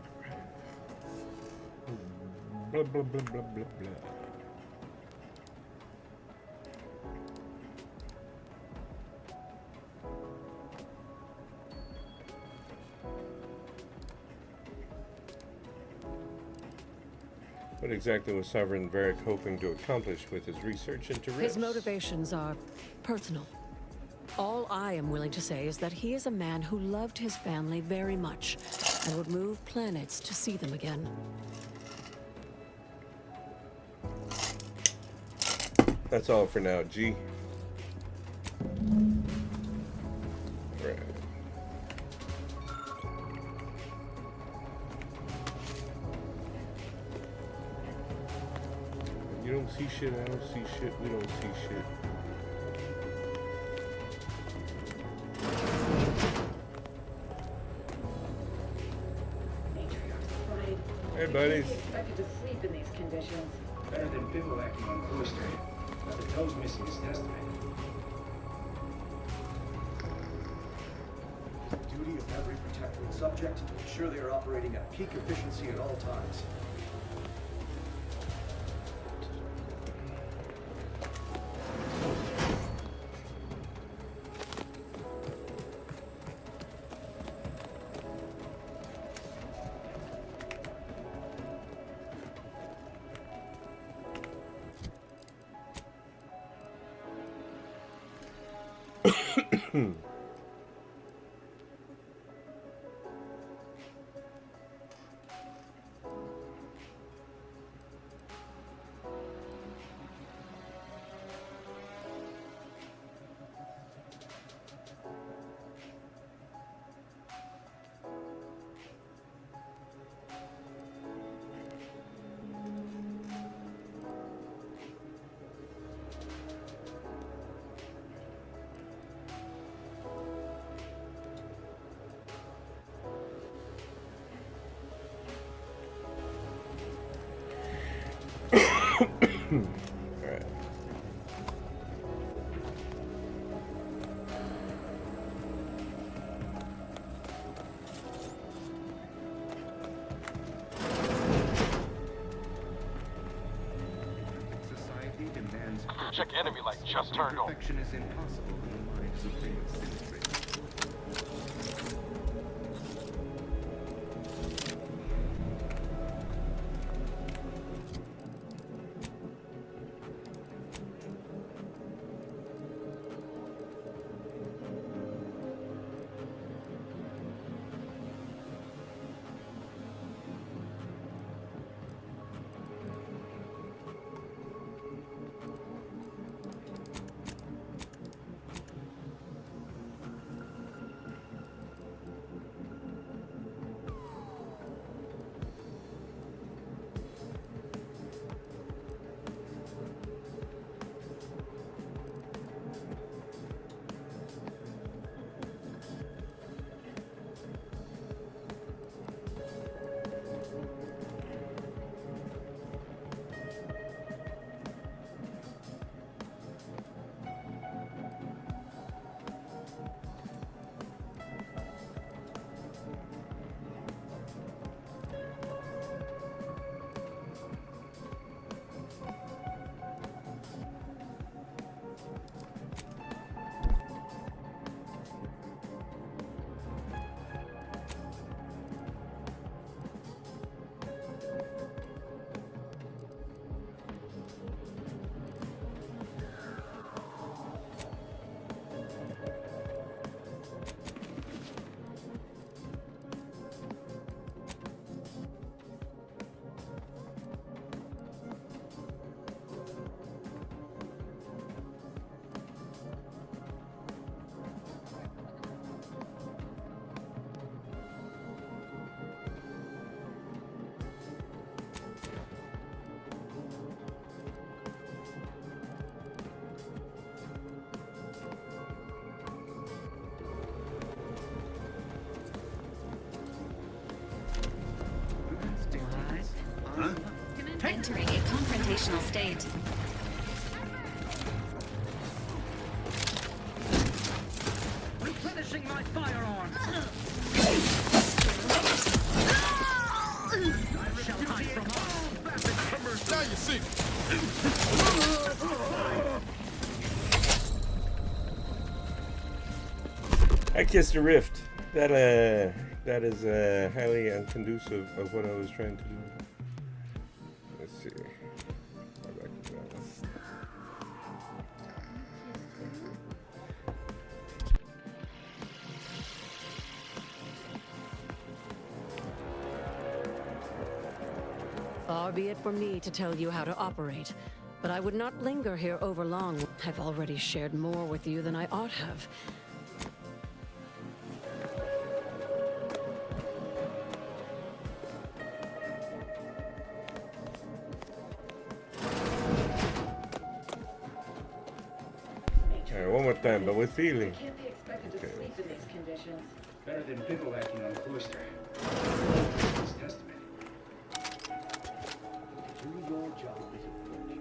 blah, blah, blah, blah, blah, blah. What exactly was Sovereign Varric hoping to accomplish with his research into rifts? His motivations are personal. All I am willing to say is that he is a man who loved his family very much and would move planets to see them again. That's all for now, G. Right. You don't see shit, I don't see shit, we don't see shit. Hey, buddies. Expected to sleep in these conditions. Better than bivouacking on Cloister. But the toes missing is estimated. Duty of every protectorate subject to ensure they are operating at peak efficiency at all times. Alright. Society demands Check enemy light just turned on. perfection is impossible in the minds of famous symmetry. Entering a confrontational state. Replenishing my firearms. I shall hide from all I kissed a rift. That is highly unconducive of what I was trying to do. Let's see. Go back to that one. Far be it from me to tell you how to operate, but I would not linger here over long. I've already shared more with you than I ought have. Alright, one more time, but with feeling. Can't be expected to Okay. sleep in these conditions. Better than bivouacking on Cloister. It's testament. Do your job as a coach.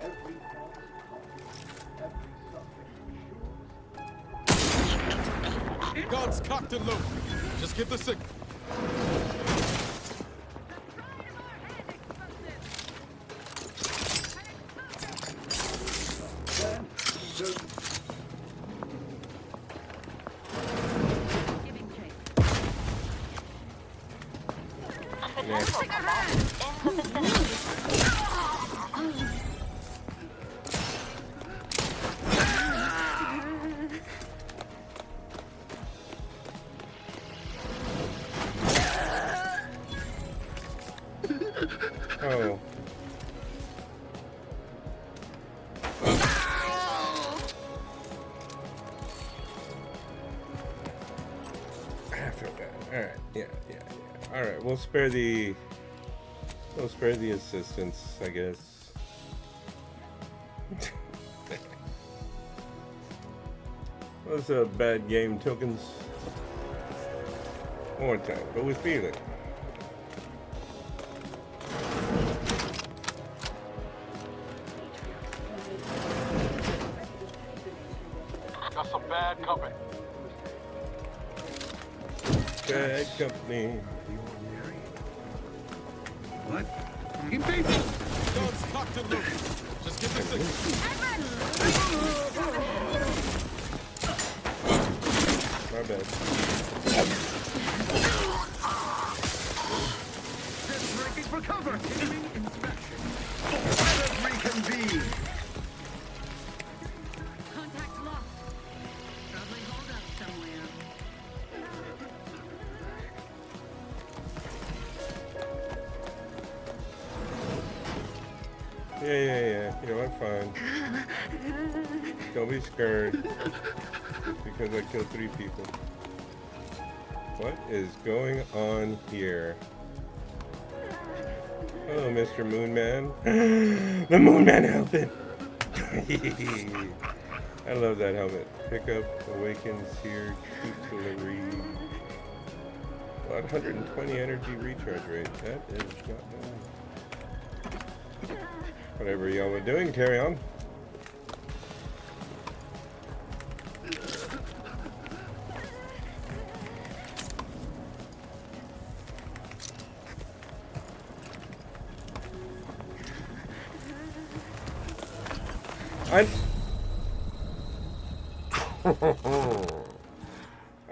Every thought counts. Every subject yours. Guns cocked and loaded. Just give the signal. Plan, do, Potential combatants in the vicinity. Oh. I feel bad. Alright, yeah. Alright, we'll spare the assistance, I guess. Those are bad game tokens. One more time, but with feeling. Got some bad company. Bad company. What? Guns cocked and loaded. Just give the signal. My bad. Braking for cover. Enemy inspection. Let us reconvene. Contact lost. Probably hold up somewhere. Yeah. You know, I'm fine. Don't be scared. Because I killed 3 people. What is going on here? Hello, Mr. Moonman. The Moonman helmet! I love that helmet. Pickup awakens here. Artillery. 120 energy recharge rate. That is not bad. Whatever y'all were doing, carry on.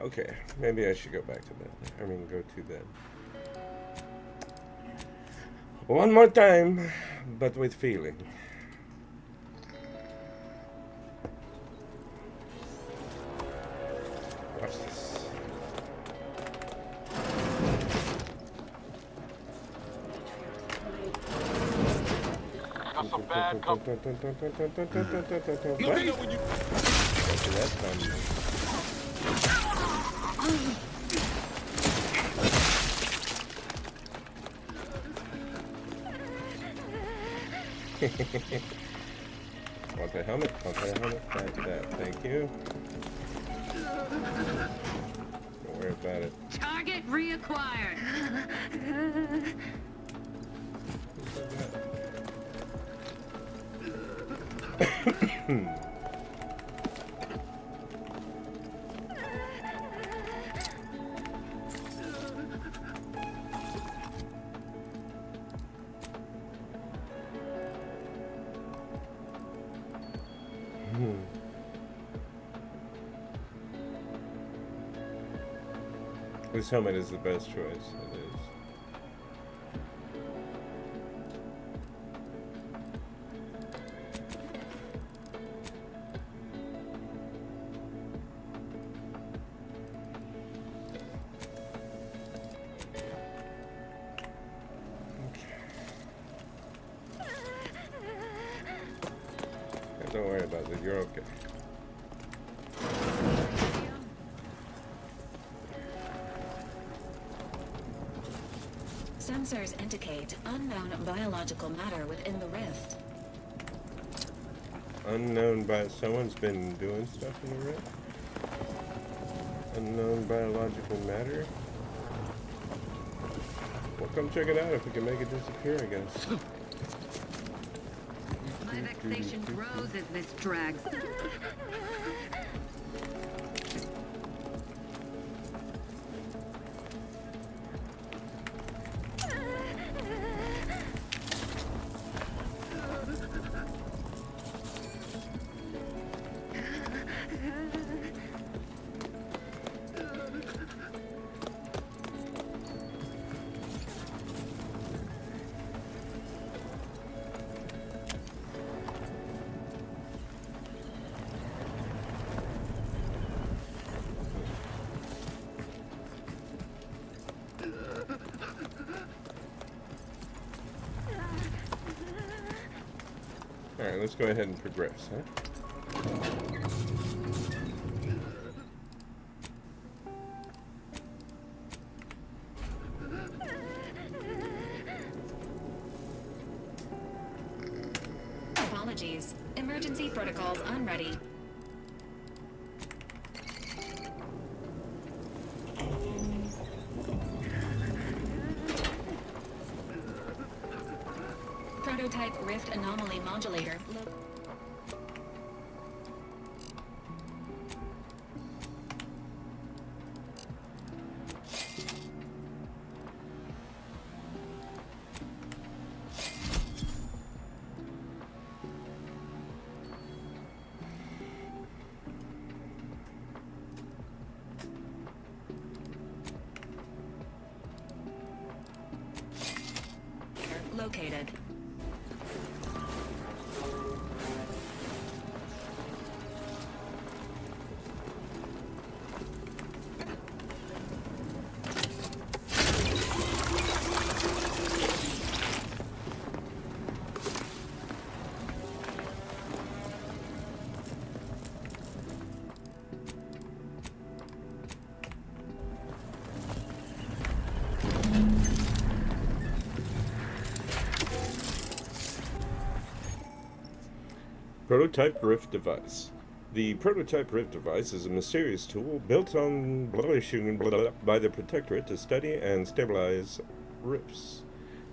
Okay, maybe I should go back to bed. I mean, go to bed. One more time, but with feeling. Watch this. Got some bad company. What? That time. Want the helmet? Thank you. Don't worry about it. Target reacquired. This helmet is the best choice. It is. Don't worry about it, you're okay. Sensors indicate unknown biological matter within the rift. Unknown someone's been doing stuff in the rift? Unknown biological matter? Well, come check it out if we can make it disappear, I guess. My vexation grows as this drags. Alright, let's go ahead and progress, huh? Apologies. Emergency protocols unready. Prototype Rift Anomaly Modulator. Located. Prototype Rift Device. The Prototype Rift Device is a mysterious tool built on by the Protectorate to study and stabilize rifts.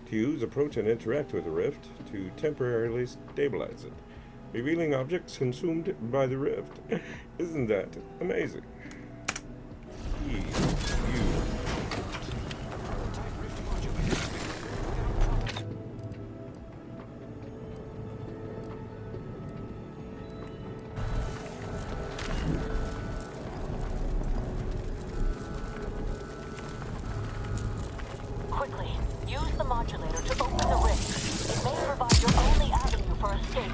To use, approach, and interact with a rift to temporarily stabilize it, revealing objects consumed by the rift. Isn't that amazing? Quickly, use the modulator to open the rift. It may provide your only avenue for escape.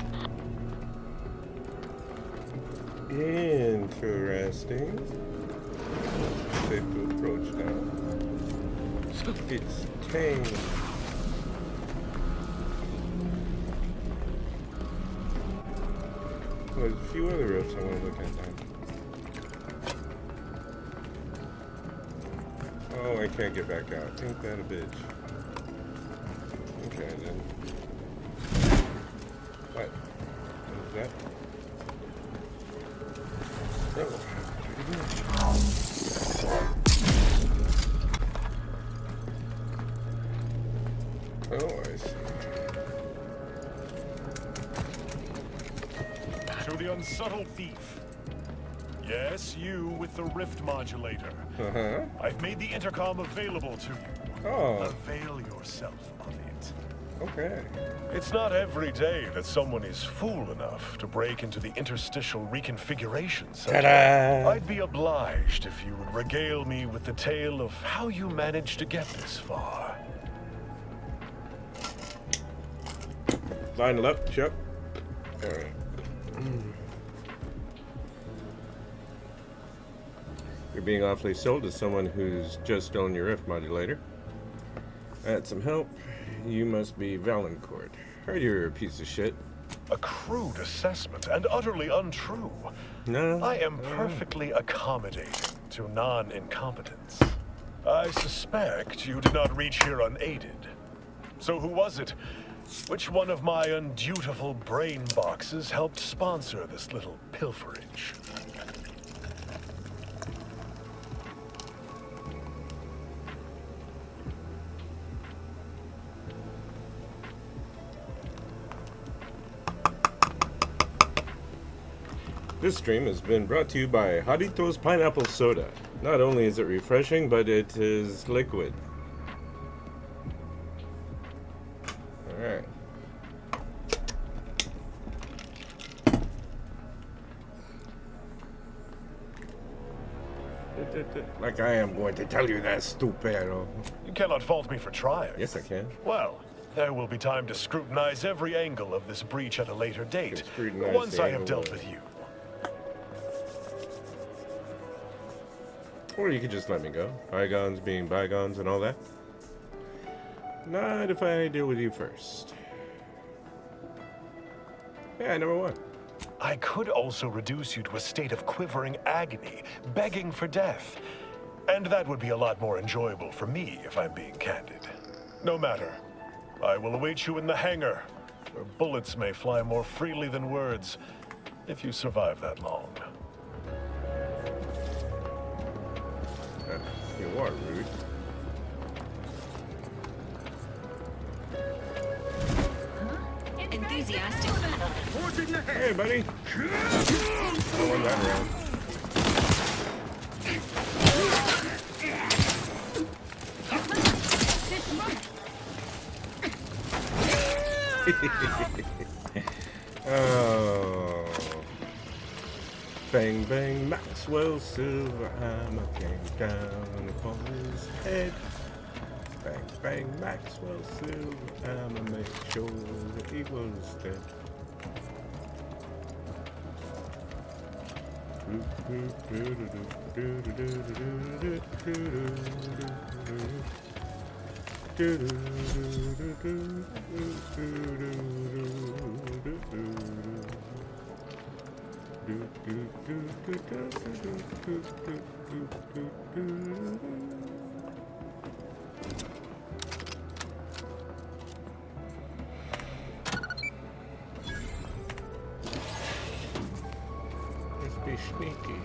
Interesting. Safe to approach now. It's tame. There's a few other rifts I want to look at now. Oh, I can't get back out. Ain't that a bitch? Okay, then. What? What is that? Oh. Oh, I see. To the unsubtle thief. Yes, you with the rift modulator. Uh-huh. I've made the intercom available to you. Oh. Avail yourself of it. Okay. It's not every day that someone is fool enough to break into the interstitial reconfiguration center. Ta-da! I'd be obliged if you would regale me with the tale of how you managed to get this far. Line it up, Chuck. Alright. You're being awfully sold to someone who's just on your rift modulator. Add some help. You must be Valancourt. Heard you're a piece of shit. A crude assessment and utterly untrue. No. I am perfectly accommodating to non-incompetence. I suspect you did not reach here unaided. So who was it? Which one of my undutiful brain boxes helped sponsor this little pilferage? This stream has been brought to you by Jarritos Pineapple Soda. Not only is it refreshing, but it is liquid. Alright. Like I am going to tell you that, stupido. You cannot fault me for trying. Yes, I can. Well, there will be time to scrutinize every angle of this breach at a later date, Scrutinize once the I have angle dealt of- with you. Or you could just let me go. Bygones being bygones and all that. Not if I deal with you first. Yeah, number one. I could also reduce you to a state of quivering agony, begging for death. And that would be a lot more enjoyable for me, if I'm being candid. No matter. I will await you in the hangar, where bullets may fly more freely than words, if you survive that long. You are rude. Enthusiastic. Hey, buddy. I won that round. Oh. Bang, bang, Maxwell Silver Hammer came down upon his head. Bang, bang, Maxwell Silver Hammer made sure that he was dead. Let's be sneaky.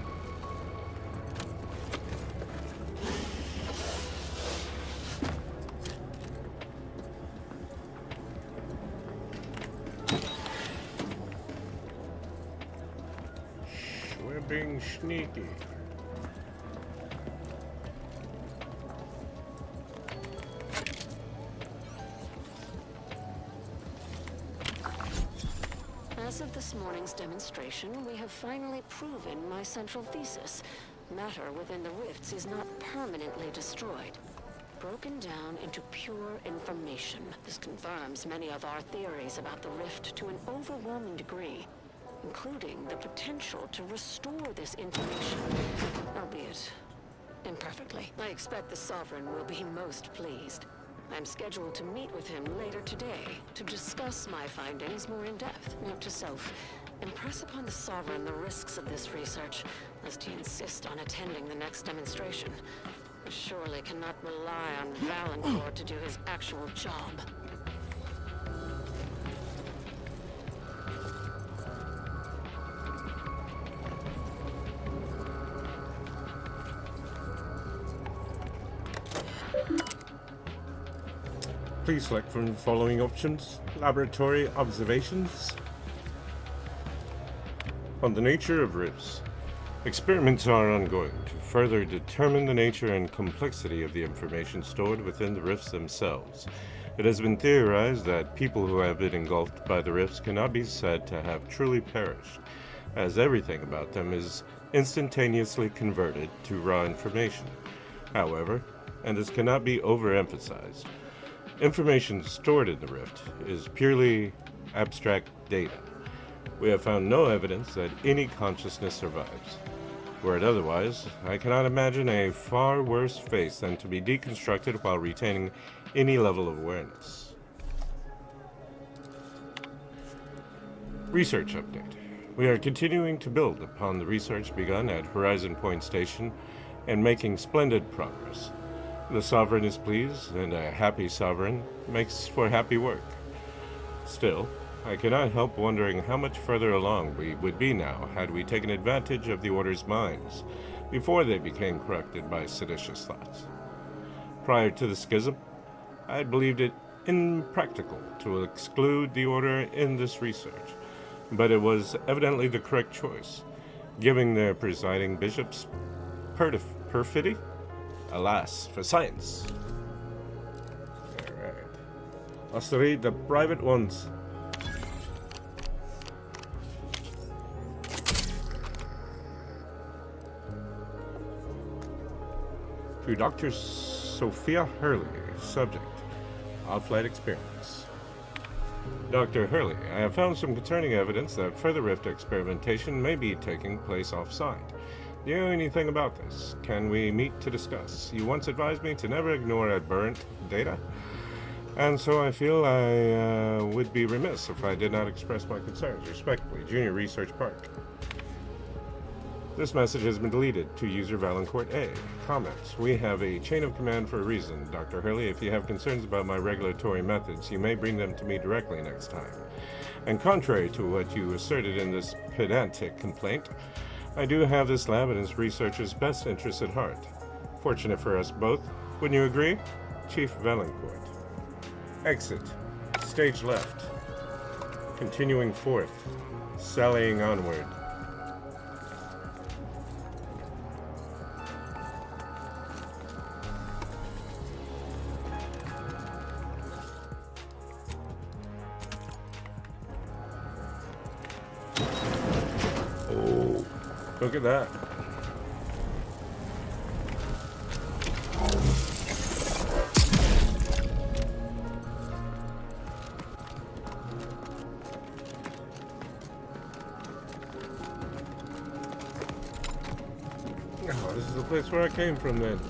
We're being sneaky. As of this morning's demonstration, we have finally proven my central thesis. Matter within the rifts is not permanently destroyed. Broken down into pure information. This confirms many of our theories about the rift to an overwhelming degree, including the potential to restore this information, albeit imperfectly. I expect the Sovereign will be most pleased. I'm scheduled to meet with him later today to discuss my findings more in depth. Note to self, impress upon the Sovereign the risks of this research, lest he insist on attending the next demonstration. I surely cannot rely on Valancourt to do his actual job. Please select from the following options. Laboratory observations. On the nature of rifts. Experiments are ongoing to further determine the nature and complexity of the information stored within the rifts themselves. It has been theorized that people who have been engulfed by the rifts cannot be said to have truly perished, as everything about them is instantaneously converted to raw information. However, and this cannot be overemphasized, information stored in the rift is purely abstract data. We have found no evidence that any consciousness survives. Were it otherwise, I cannot imagine a far worse fate than to be deconstructed while retaining any level of awareness. Research update. We are continuing to build upon the research begun at Horizon Point Station and making splendid progress. The Sovereign is pleased, and a happy Sovereign makes for happy work. Still, I cannot help wondering how much further along we would be now had we taken advantage of the Order's minds before they became corrupted by seditious thoughts. Prior to the schism, I had believed it impractical to exclude the Order in this research, but it was evidently the correct choice, giving their presiding bishops perfidy. Alas, for science. Alright. Let's read the private ones. To Dr. Sophia Hurley, subject, off-flight experience. Dr. Hurley, I have found some concerning evidence that further rift experimentation may be taking place off-site. Do you know anything about this? Can we meet to discuss? You once advised me to never ignore aberrant data, and so I feel I would be remiss if I did not express my concerns. Respectfully, Junior Research Park. This message has been deleted to user Valancourt A. Comments. We have a chain of command for a reason. Dr. Hurley, if you have concerns about my regulatory methods, you may bring them to me directly next time. And contrary to what you asserted in this pedantic complaint, I do have this lab and its researchers' best interests at heart. Fortunate for us both. Wouldn't you agree? Chief Valancourt. Exit. Stage left. Continuing forth. Sallying onward. Oh, look at that. Oh, this is the place where I came from then.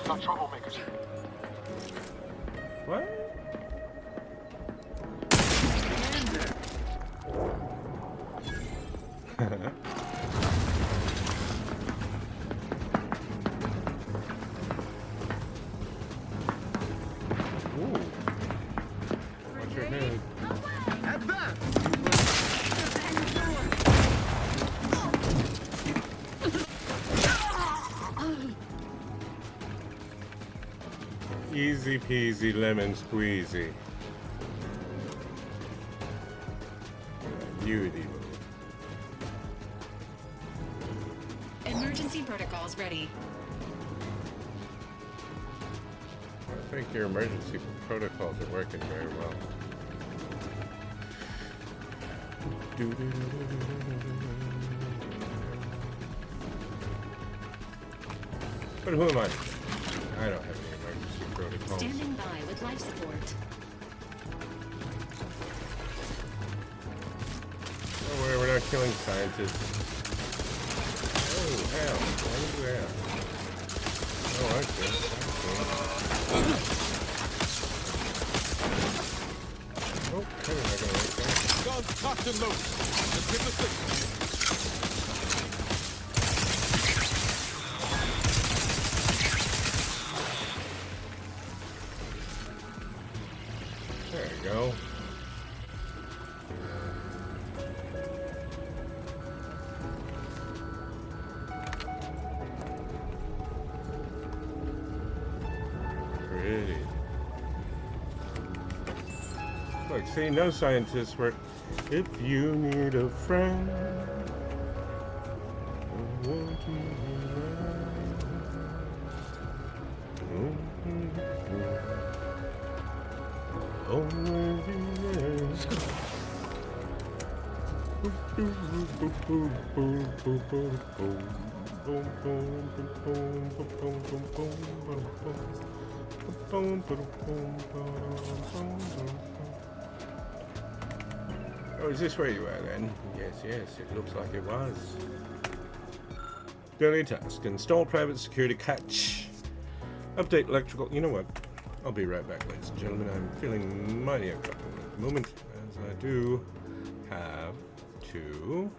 No troublemakers. What? Ooh. Watch your head. Easy peasy lemon squeezy. Beauty. Emergency protocols ready. I think your emergency protocols are working very well. But who am I? I don't have any emergency protocols. Standing by with life support. Don't worry, we're not killing scientists. Oh, hell. Why do that? Oh, I see. Oh, how am I gonna like that? Guns cocked and loaded. Just give the signal. There you go. Pretty. Look, see, no scientists were. If you need a friend, won't you be mine? Always be there. Oh, is this where you are then? Yes, it looks like it was. Daily task. Install private security catch. Update electrical. You know what? I'll be right back, ladies and gentlemen. I'm feeling mighty uncomfortable at the moment, as I do have to...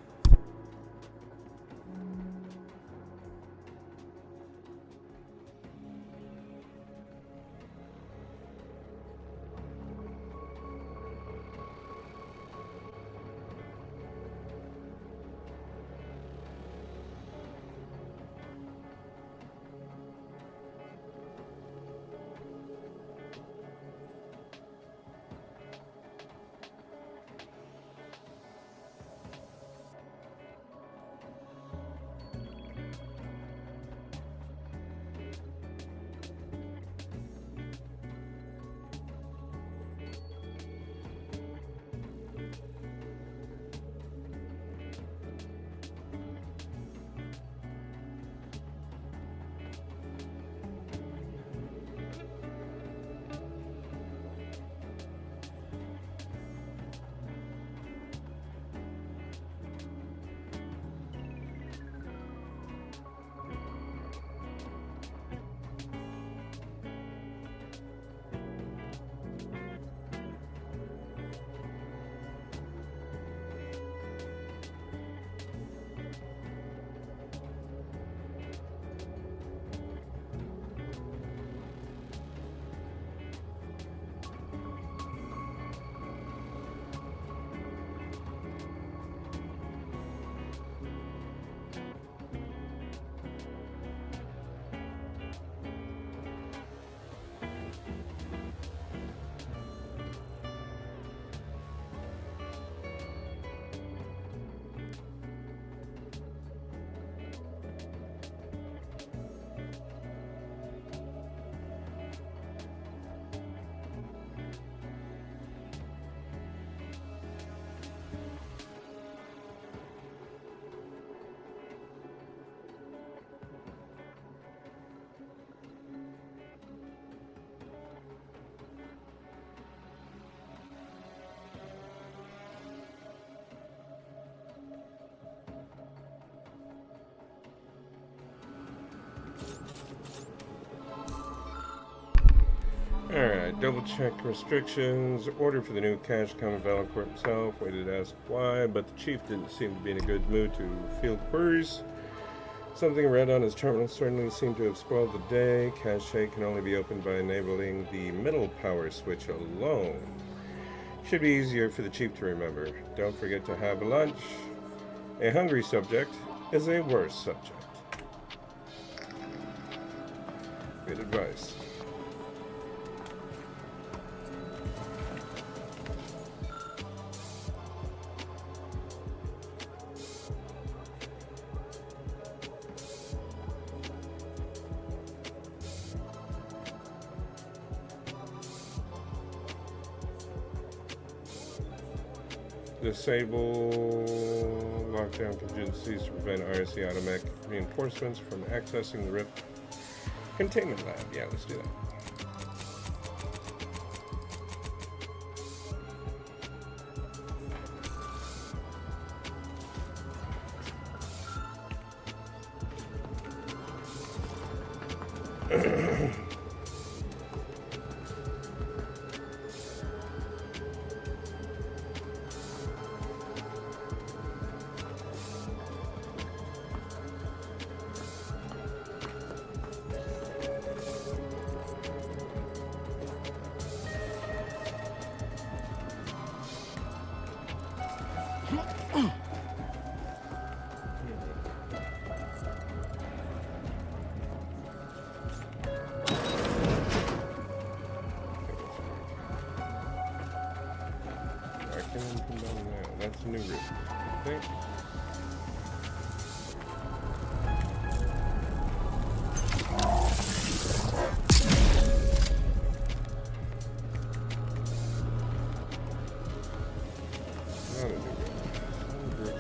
Alright, double check restrictions. Order for the new cash coming Valancourt himself. Waited to ask why, but the chief didn't seem to be in a good mood to field queries. Something read on his terminal certainly seemed to have spoiled the day. Cache can only be opened by enabling the middle power switch alone. Should be easier for the chief to remember. Don't forget to have lunch. A hungry subject is a worse subject. Good advice. Disable lockdown contingencies to prevent RSC automatic reinforcements from accessing the Rift containment lab. Yeah, let's do that. That's a new rift, I think. Not a new rift.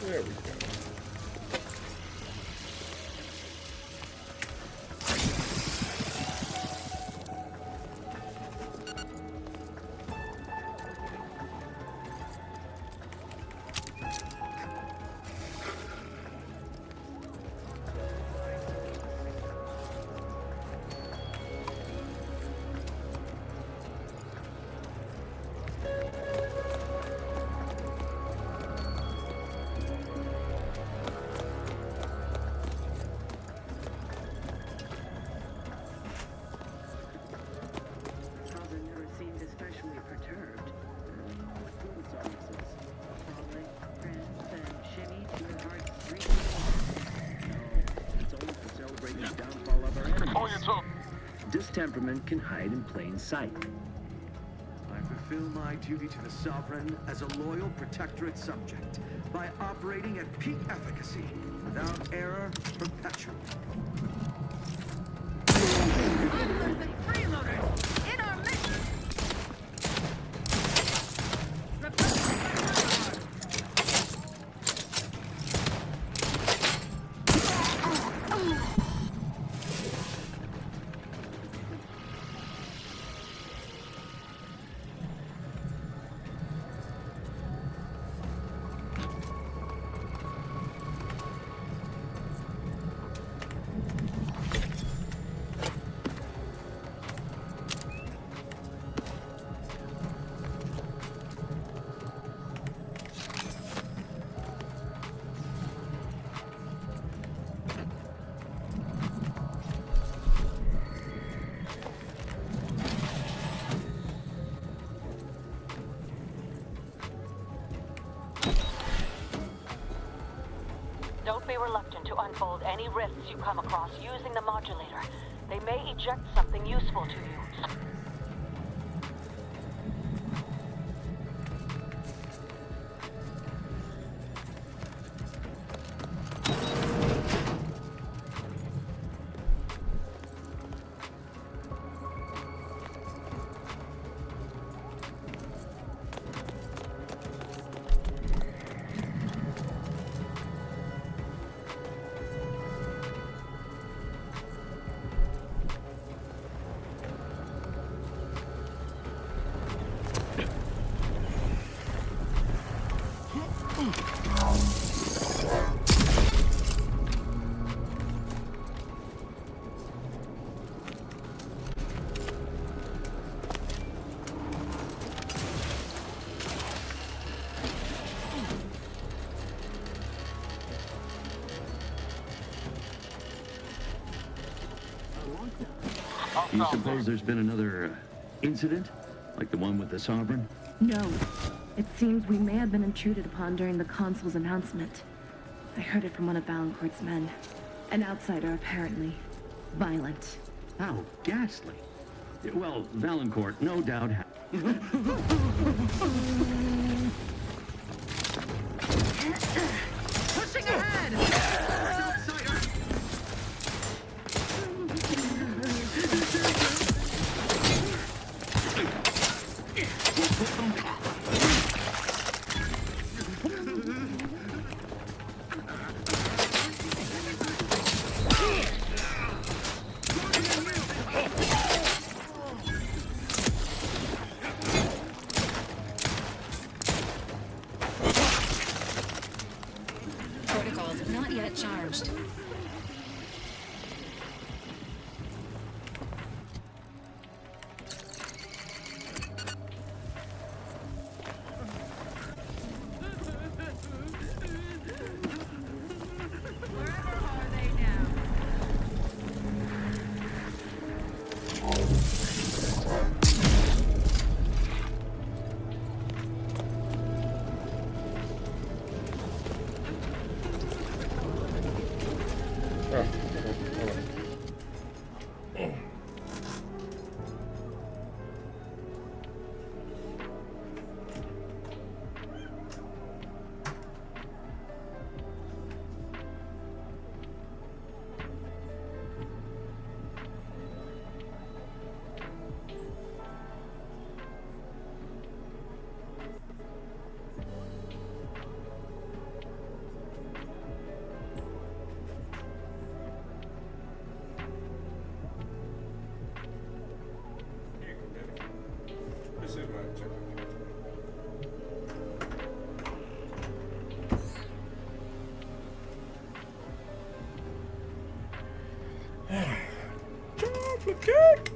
There we go. Distemperament can hide in plain sight. I fulfill my duty to the Sovereign as a loyal Protectorate subject by operating at peak efficacy, without error, perpetually. Freeloaders! In our mission! Don't be reluctant to unfold any rifts you come across using the modulator. They may eject something useful to you. Do you suppose there's been another incident? Like the one with the Sovereign? No. It seems we may have been intruded upon during the Consul's announcement. I heard it from one of Valancourt's men. An outsider, apparently. Violent. How ghastly. Well, Valancourt no doubt Pushing ahead! Protocols not yet charged. Chocolate cake!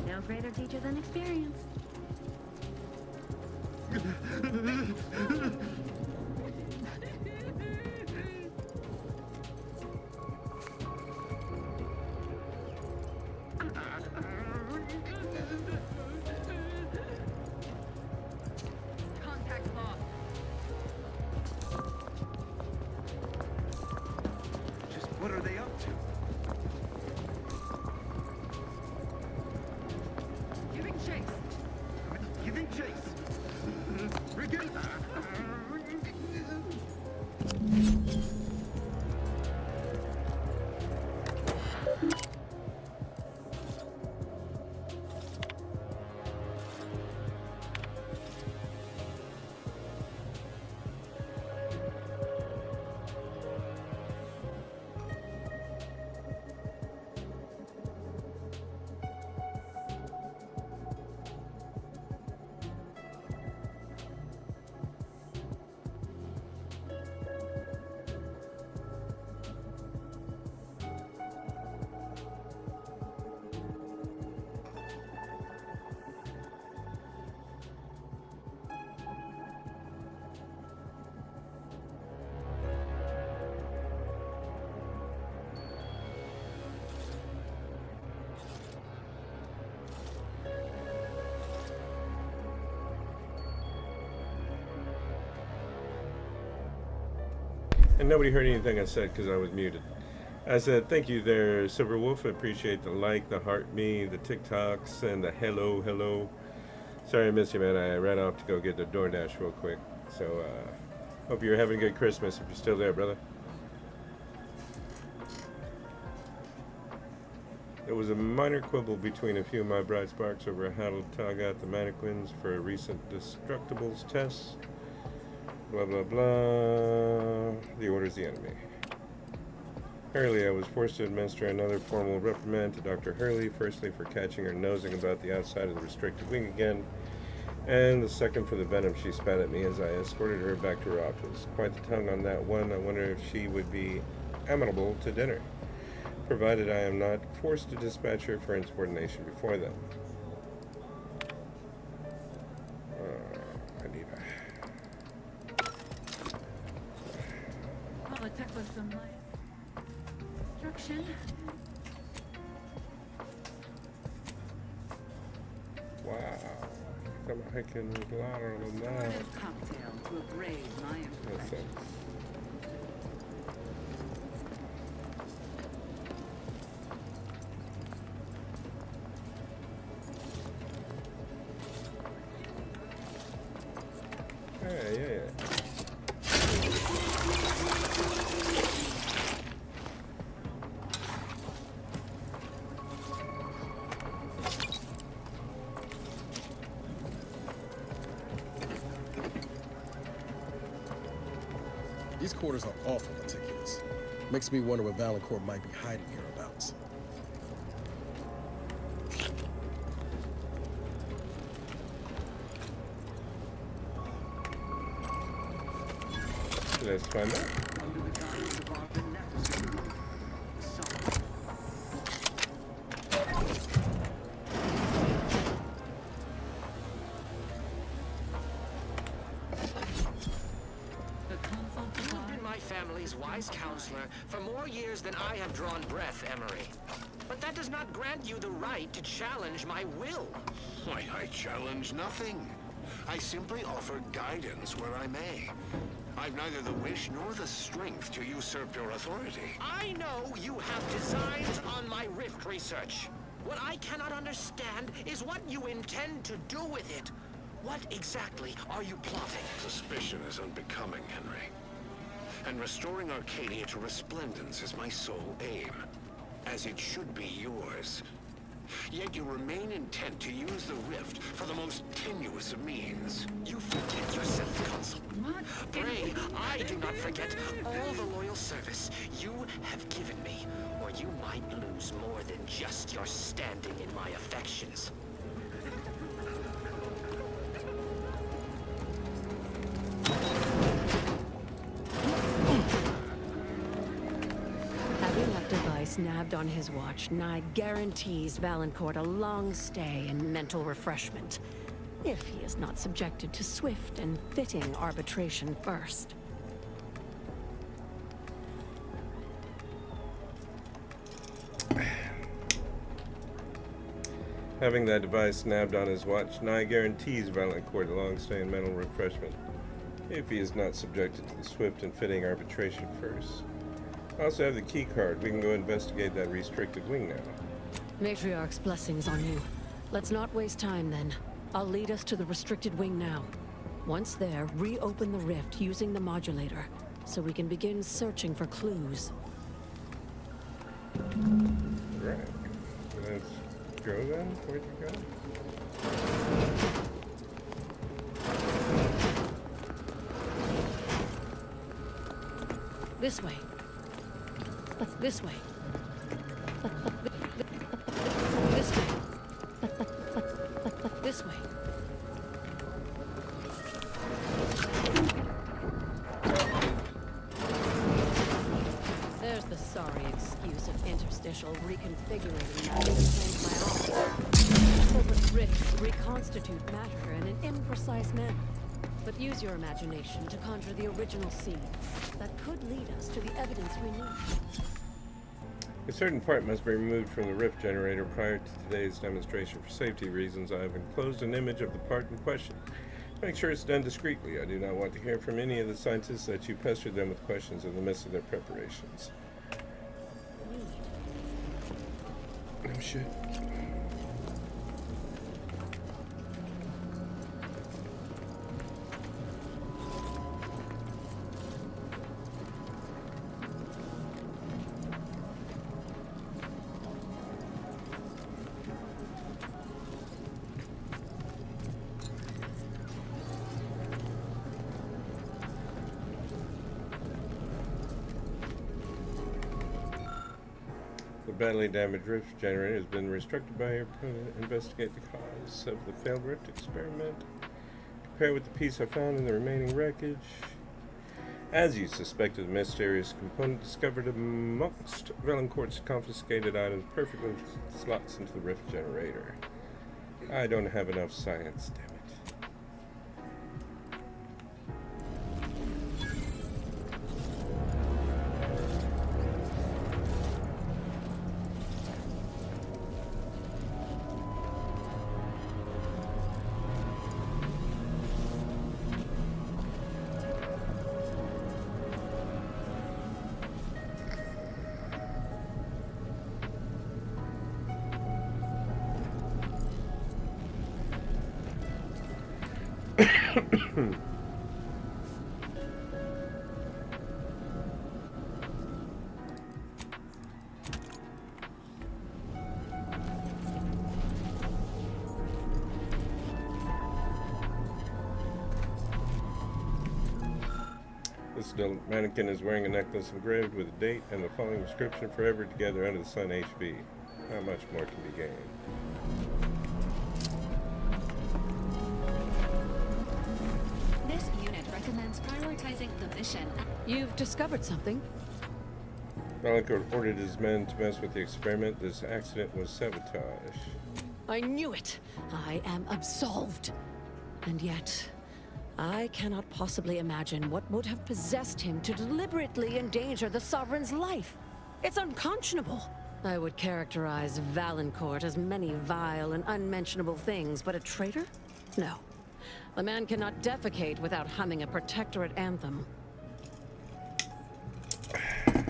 No greater teacher than experience. Contact lost. Just what are they up to? Giving chase. Giving chase. Riggin. nobody heard anything I said because I was muted. I said, thank you there, Silver Wolf. I appreciate the like, the heart me, the TikToks, and the hello. Sorry I missed you, man. I ran off to go get the DoorDash real quick. So, hope you're having a good Christmas if you're still there, brother. There was a minor quibble between a few of my bright sparks over how to tug out the mannequins for a recent Destructibles test. Blah, blah, blah. The order's the enemy. Hurley, I was forced to administer another formal reprimand to Dr. Hurley, firstly for catching her nosing about the outside of the restricted wing again, and the second for the venom she spat at me as I escorted her back to her office. Quite the tongue on that one. I wonder if she would be amenable to dinner, provided I am not forced to dispatch her for insubordination before then. I need I'll attack with some light destruction. Wow. Come on, I can louder than that. Cocktail to abrade my impression. Yeah. These quarters are awful meticulous. Makes me wonder what Valancourt might be hiding hereabouts. Let's find out. You've been my family's wise counselor for more years than I have drawn breath, Emery. But that does not grant you the right to challenge my will. Why, I challenge nothing. I simply offer guidance where I may. I've neither the wish nor the strength to usurp your authority. I know you have designs on my rift research. What I cannot understand is what you intend to do with it. What exactly are you plotting? Suspicion is unbecoming, Henry. And restoring Arcadia to resplendence is my sole aim, as it should be yours. Yet you remain intent to use the rift for the most tenuous of means. You forget yourself, Consul. What? Pray, I do not forget all the loyal service you have given me, or you might lose more than just your standing in my affections. Having that device nabbed on his watch, Nye guarantees Valancourt a long stay and mental refreshment, if he is not subjected to swift and fitting arbitration first. Having that device nabbed on his watch, Nye guarantees Valancourt a long stay and mental refreshment, if he is not subjected to the swift and fitting arbitration first. I also have the key card. We can go investigate that restricted wing now. Matriarch's blessings on you. Let's not waste time then. I'll lead us to the restricted wing now. Once there, reopen the rift using the modulator, so we can begin searching for clues. Right. Let's go then. Where'd you go? This way. This way. This way. This way. There's the sorry excuse of interstitial reconfiguring matter to change my arm. Corporate rifts reconstitute matter in an imprecise manner. But use your imagination to conjure the original scene that could lead us to the evidence we need. A certain part must be removed from the rift generator prior to today's demonstration. For safety reasons, I have enclosed an image of the part in question. Make sure it's done discreetly. I do not want to hear from any of the scientists that you pestered them with questions in the midst of their preparations. Oh shit. The badly damaged rift generator has been restricted by your opponent. Investigate the cause of the failed rift experiment. Compare with the piece I found in the remaining wreckage. As you suspected, a mysterious component discovered amongst Valancourt's confiscated items perfectly slots into the rift generator. I don't have enough science, damn it. This mannequin is wearing a necklace engraved with a date and the following inscription: forever together under the sun, HV. How much more can be gained? This unit recommends prioritizing the mission. You've discovered something? Valancourt ordered his men to mess with the experiment. This accident was sabotage. I knew it! I am absolved. And yet, I cannot possibly imagine what would have possessed him to deliberately endanger the Sovereign's life. It's unconscionable. I would characterize Valancourt as many vile and unmentionable things, but a traitor? No. A man cannot defecate without humming a Protectorate anthem. I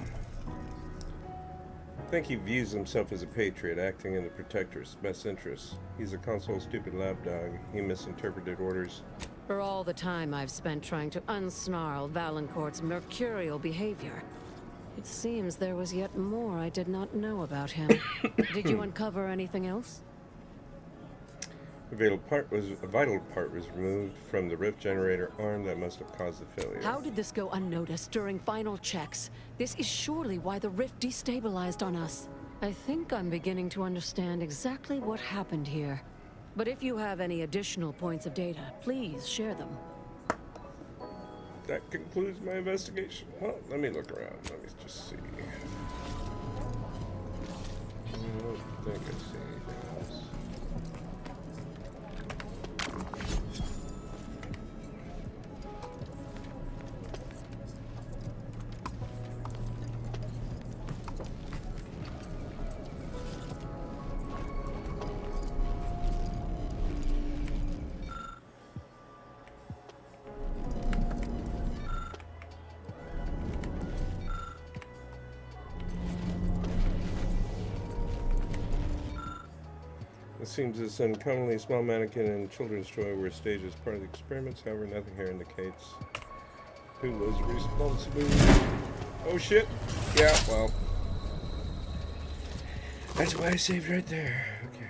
think he views himself as a patriot, acting in the Protector's best interests. He's a console stupid lapdog. He misinterpreted orders. For all the time I've spent trying to unsnarl Valancourt's mercurial behavior, it seems there was yet more I did not know about him. Did you uncover anything else? A vital part was removed from the rift generator arm that must have caused the failure. How did this go unnoticed during final checks? This is surely why the rift destabilized on us. I think I'm beginning to understand exactly what happened here. But if you have any additional points of data, please share them. That concludes my investigation. Well, let me look around. Let me just see. I don't think I see anything else. It seems this uncommonly small mannequin and children's toy were staged as part of the experiments. However, nothing here indicates who was responsible. Oh shit! Yeah, well. That's why I saved right there. Okay.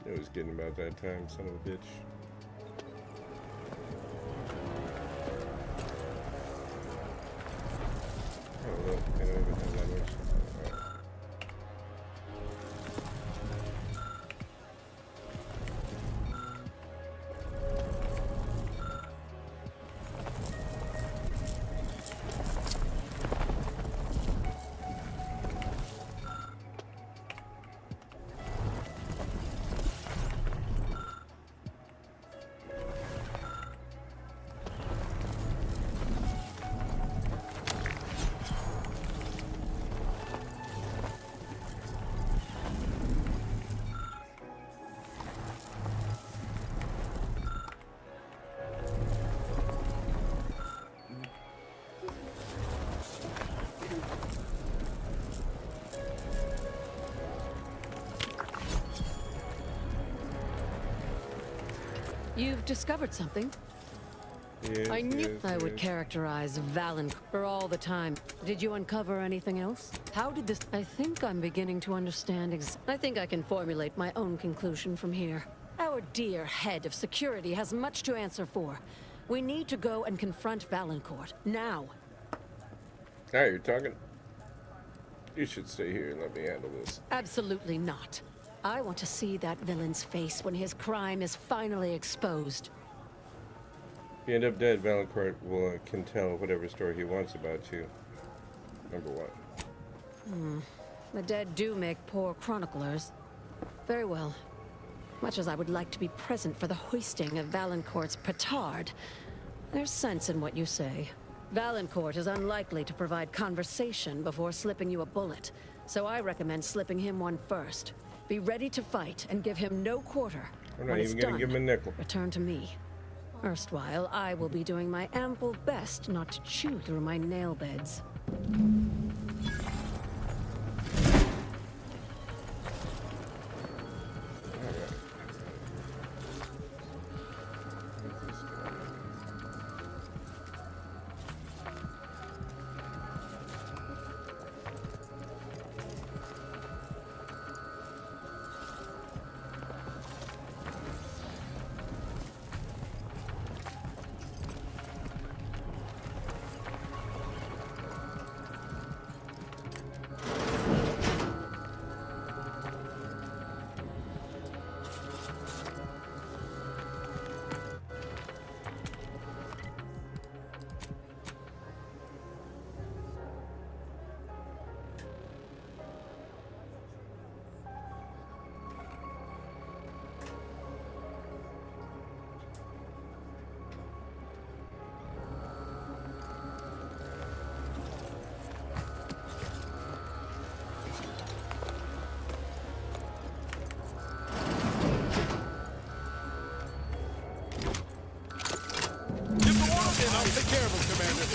It was getting about that time, son of a bitch. Oh, look, I don't even have that much. Alright. You've discovered something? Yes, I knew yes, I would yes. characterize Valencourt for all the time. Did you uncover anything else? How did this... I think I'm beginning to understand I think I can formulate my own conclusion from here. Our dear head of security has much to answer for. We need to go and confront Valencourt, now. Hey, you're talking? You should stay here and let me handle this. Absolutely not. I want to see that villain's face when his crime is finally exposed. If you end up dead, Valancourt can tell whatever story he wants about you. Number one. The dead do make poor chroniclers. Very well. Much as I would like to be present for the hoisting of Valancourt's petard, there's sense in what you say. Valancourt is unlikely to provide conversation before slipping you a bullet, so I recommend slipping him one first. Be ready to fight and give him no quarter. I'm When not it's even gonna done, give him a nickel. return to me. Erstwhile, I will be doing my ample best not to chew through my nail beds. I'll take care of him, Commander.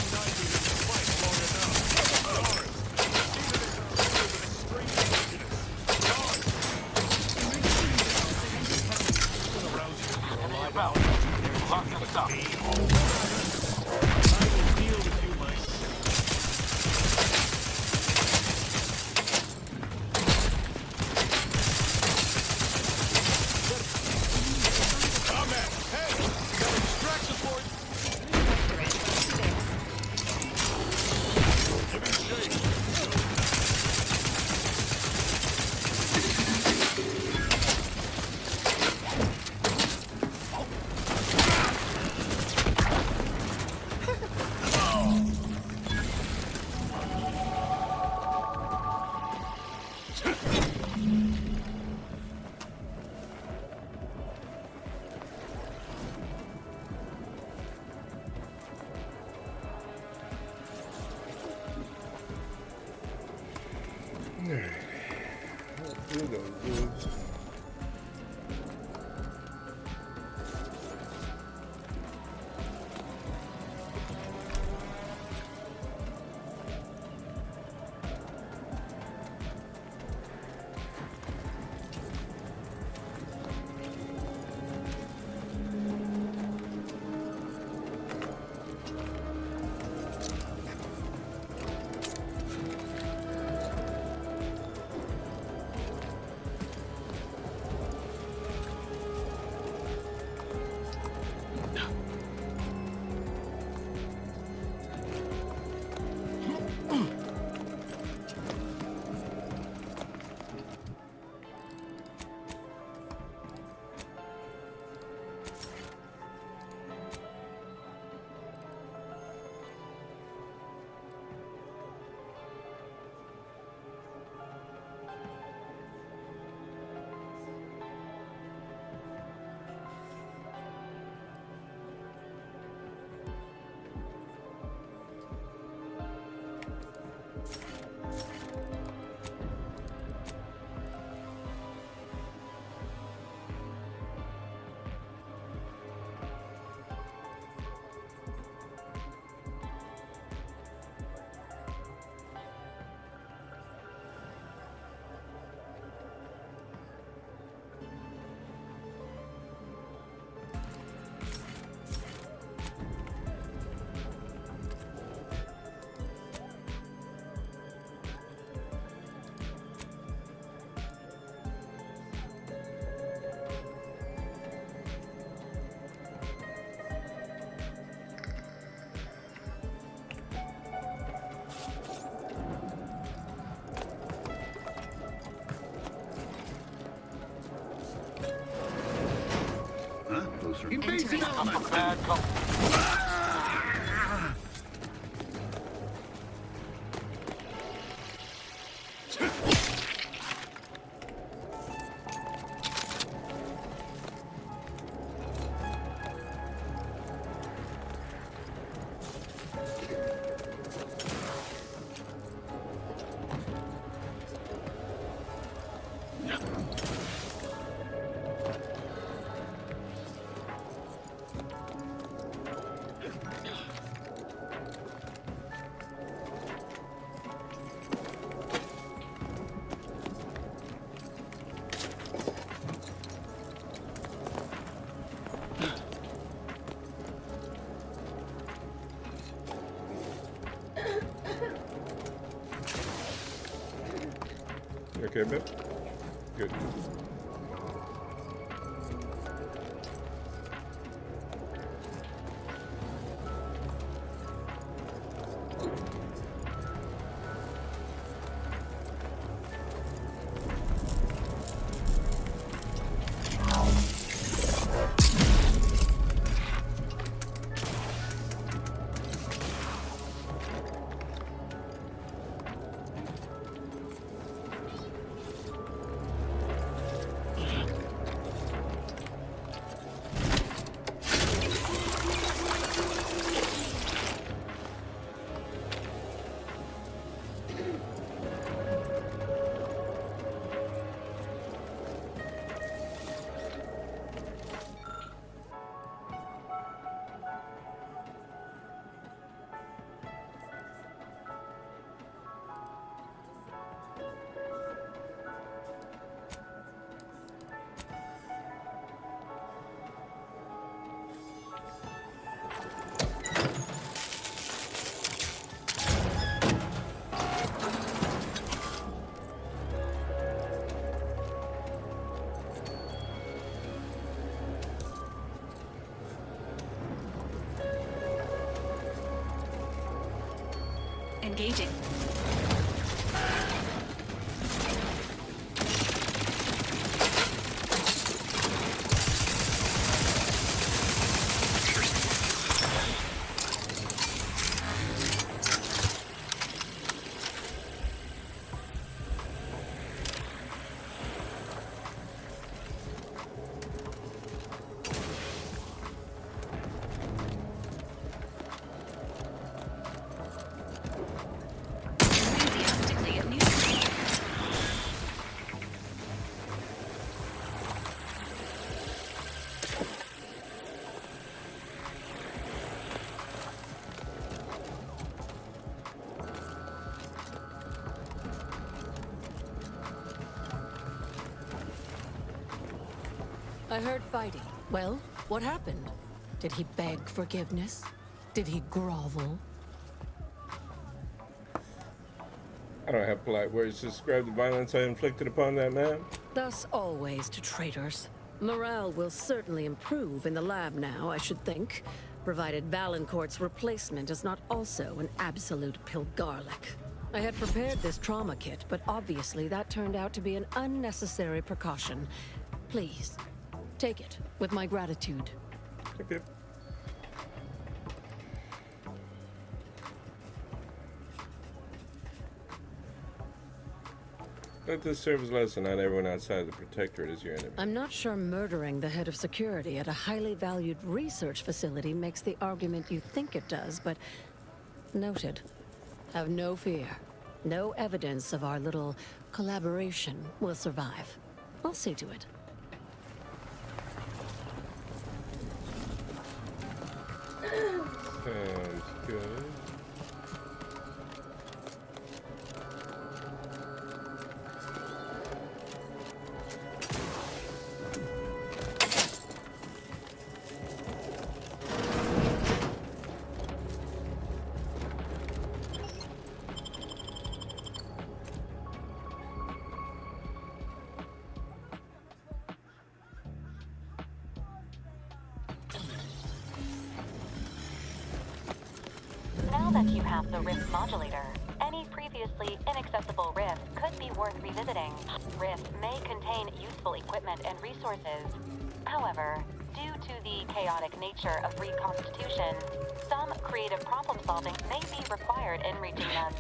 Invasive element. Bad company. You okay, babe? Good. Engaging. Enthusiastically at news. I heard fighting. Well, what happened? Did he beg forgiveness? Did he grovel? I don't have polite words to describe the violence I inflicted upon that man. Thus always to traitors. Morale will certainly improve in the lab now, I should think, provided Valancourt's replacement is not also an absolute Pilgarlic. I had prepared this trauma kit, but obviously that turned out to be an unnecessary precaution. Please, take it with my gratitude. Okay. Let this serve as a lesson. Not everyone outside the Protectorate is your enemy. I'm not sure murdering the head of security at a highly valued research facility makes the argument you think it does, but noted. Have no fear. No evidence of our little collaboration will survive. I'll see to it. Sounds good. Now that you have the Rift modulator, any previously inaccessible rift could be worth revisiting. Rift may contain useful equipment and resources. However, Due to the chaotic nature of reconstitution, some creative problem solving may be required in reaching them.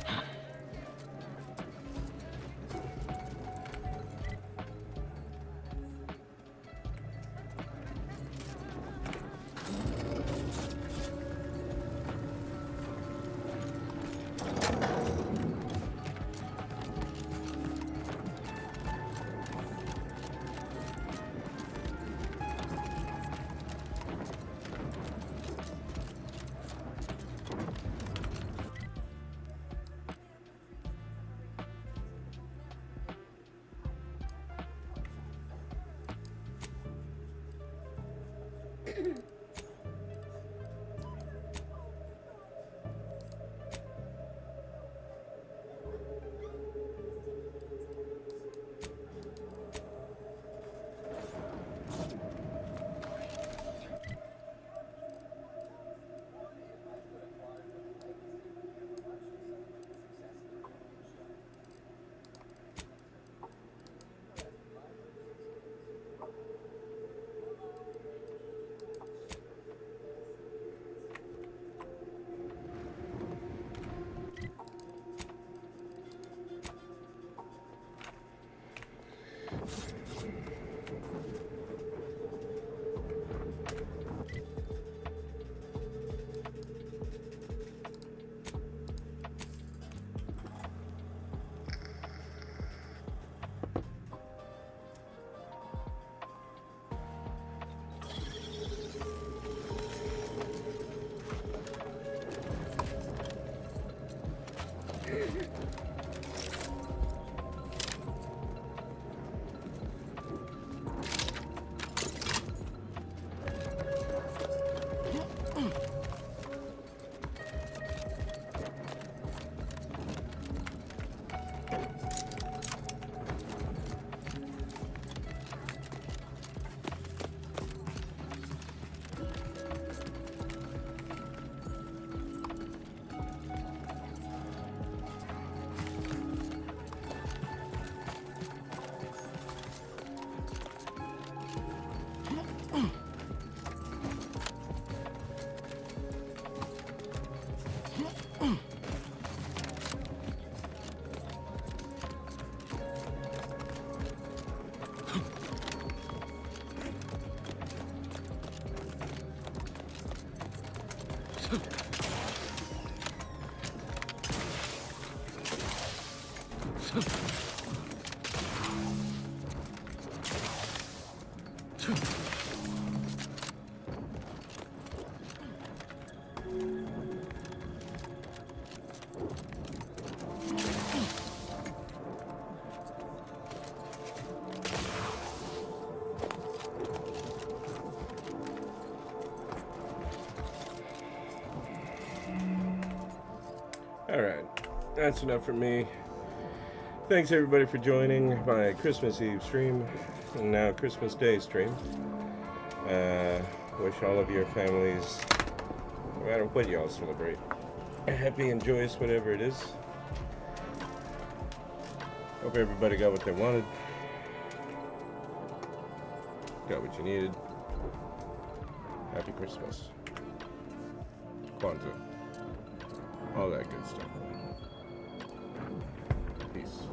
Alright, that's enough for me. Thanks everybody for joining my Christmas Eve stream, and now Christmas Day stream. Wish all of your families, no matter what y'all celebrate, a happy and joyous whatever it is. Hope everybody got what they wanted, got what you needed. Happy Christmas, Kwanzaa, all that good stuff. Peace.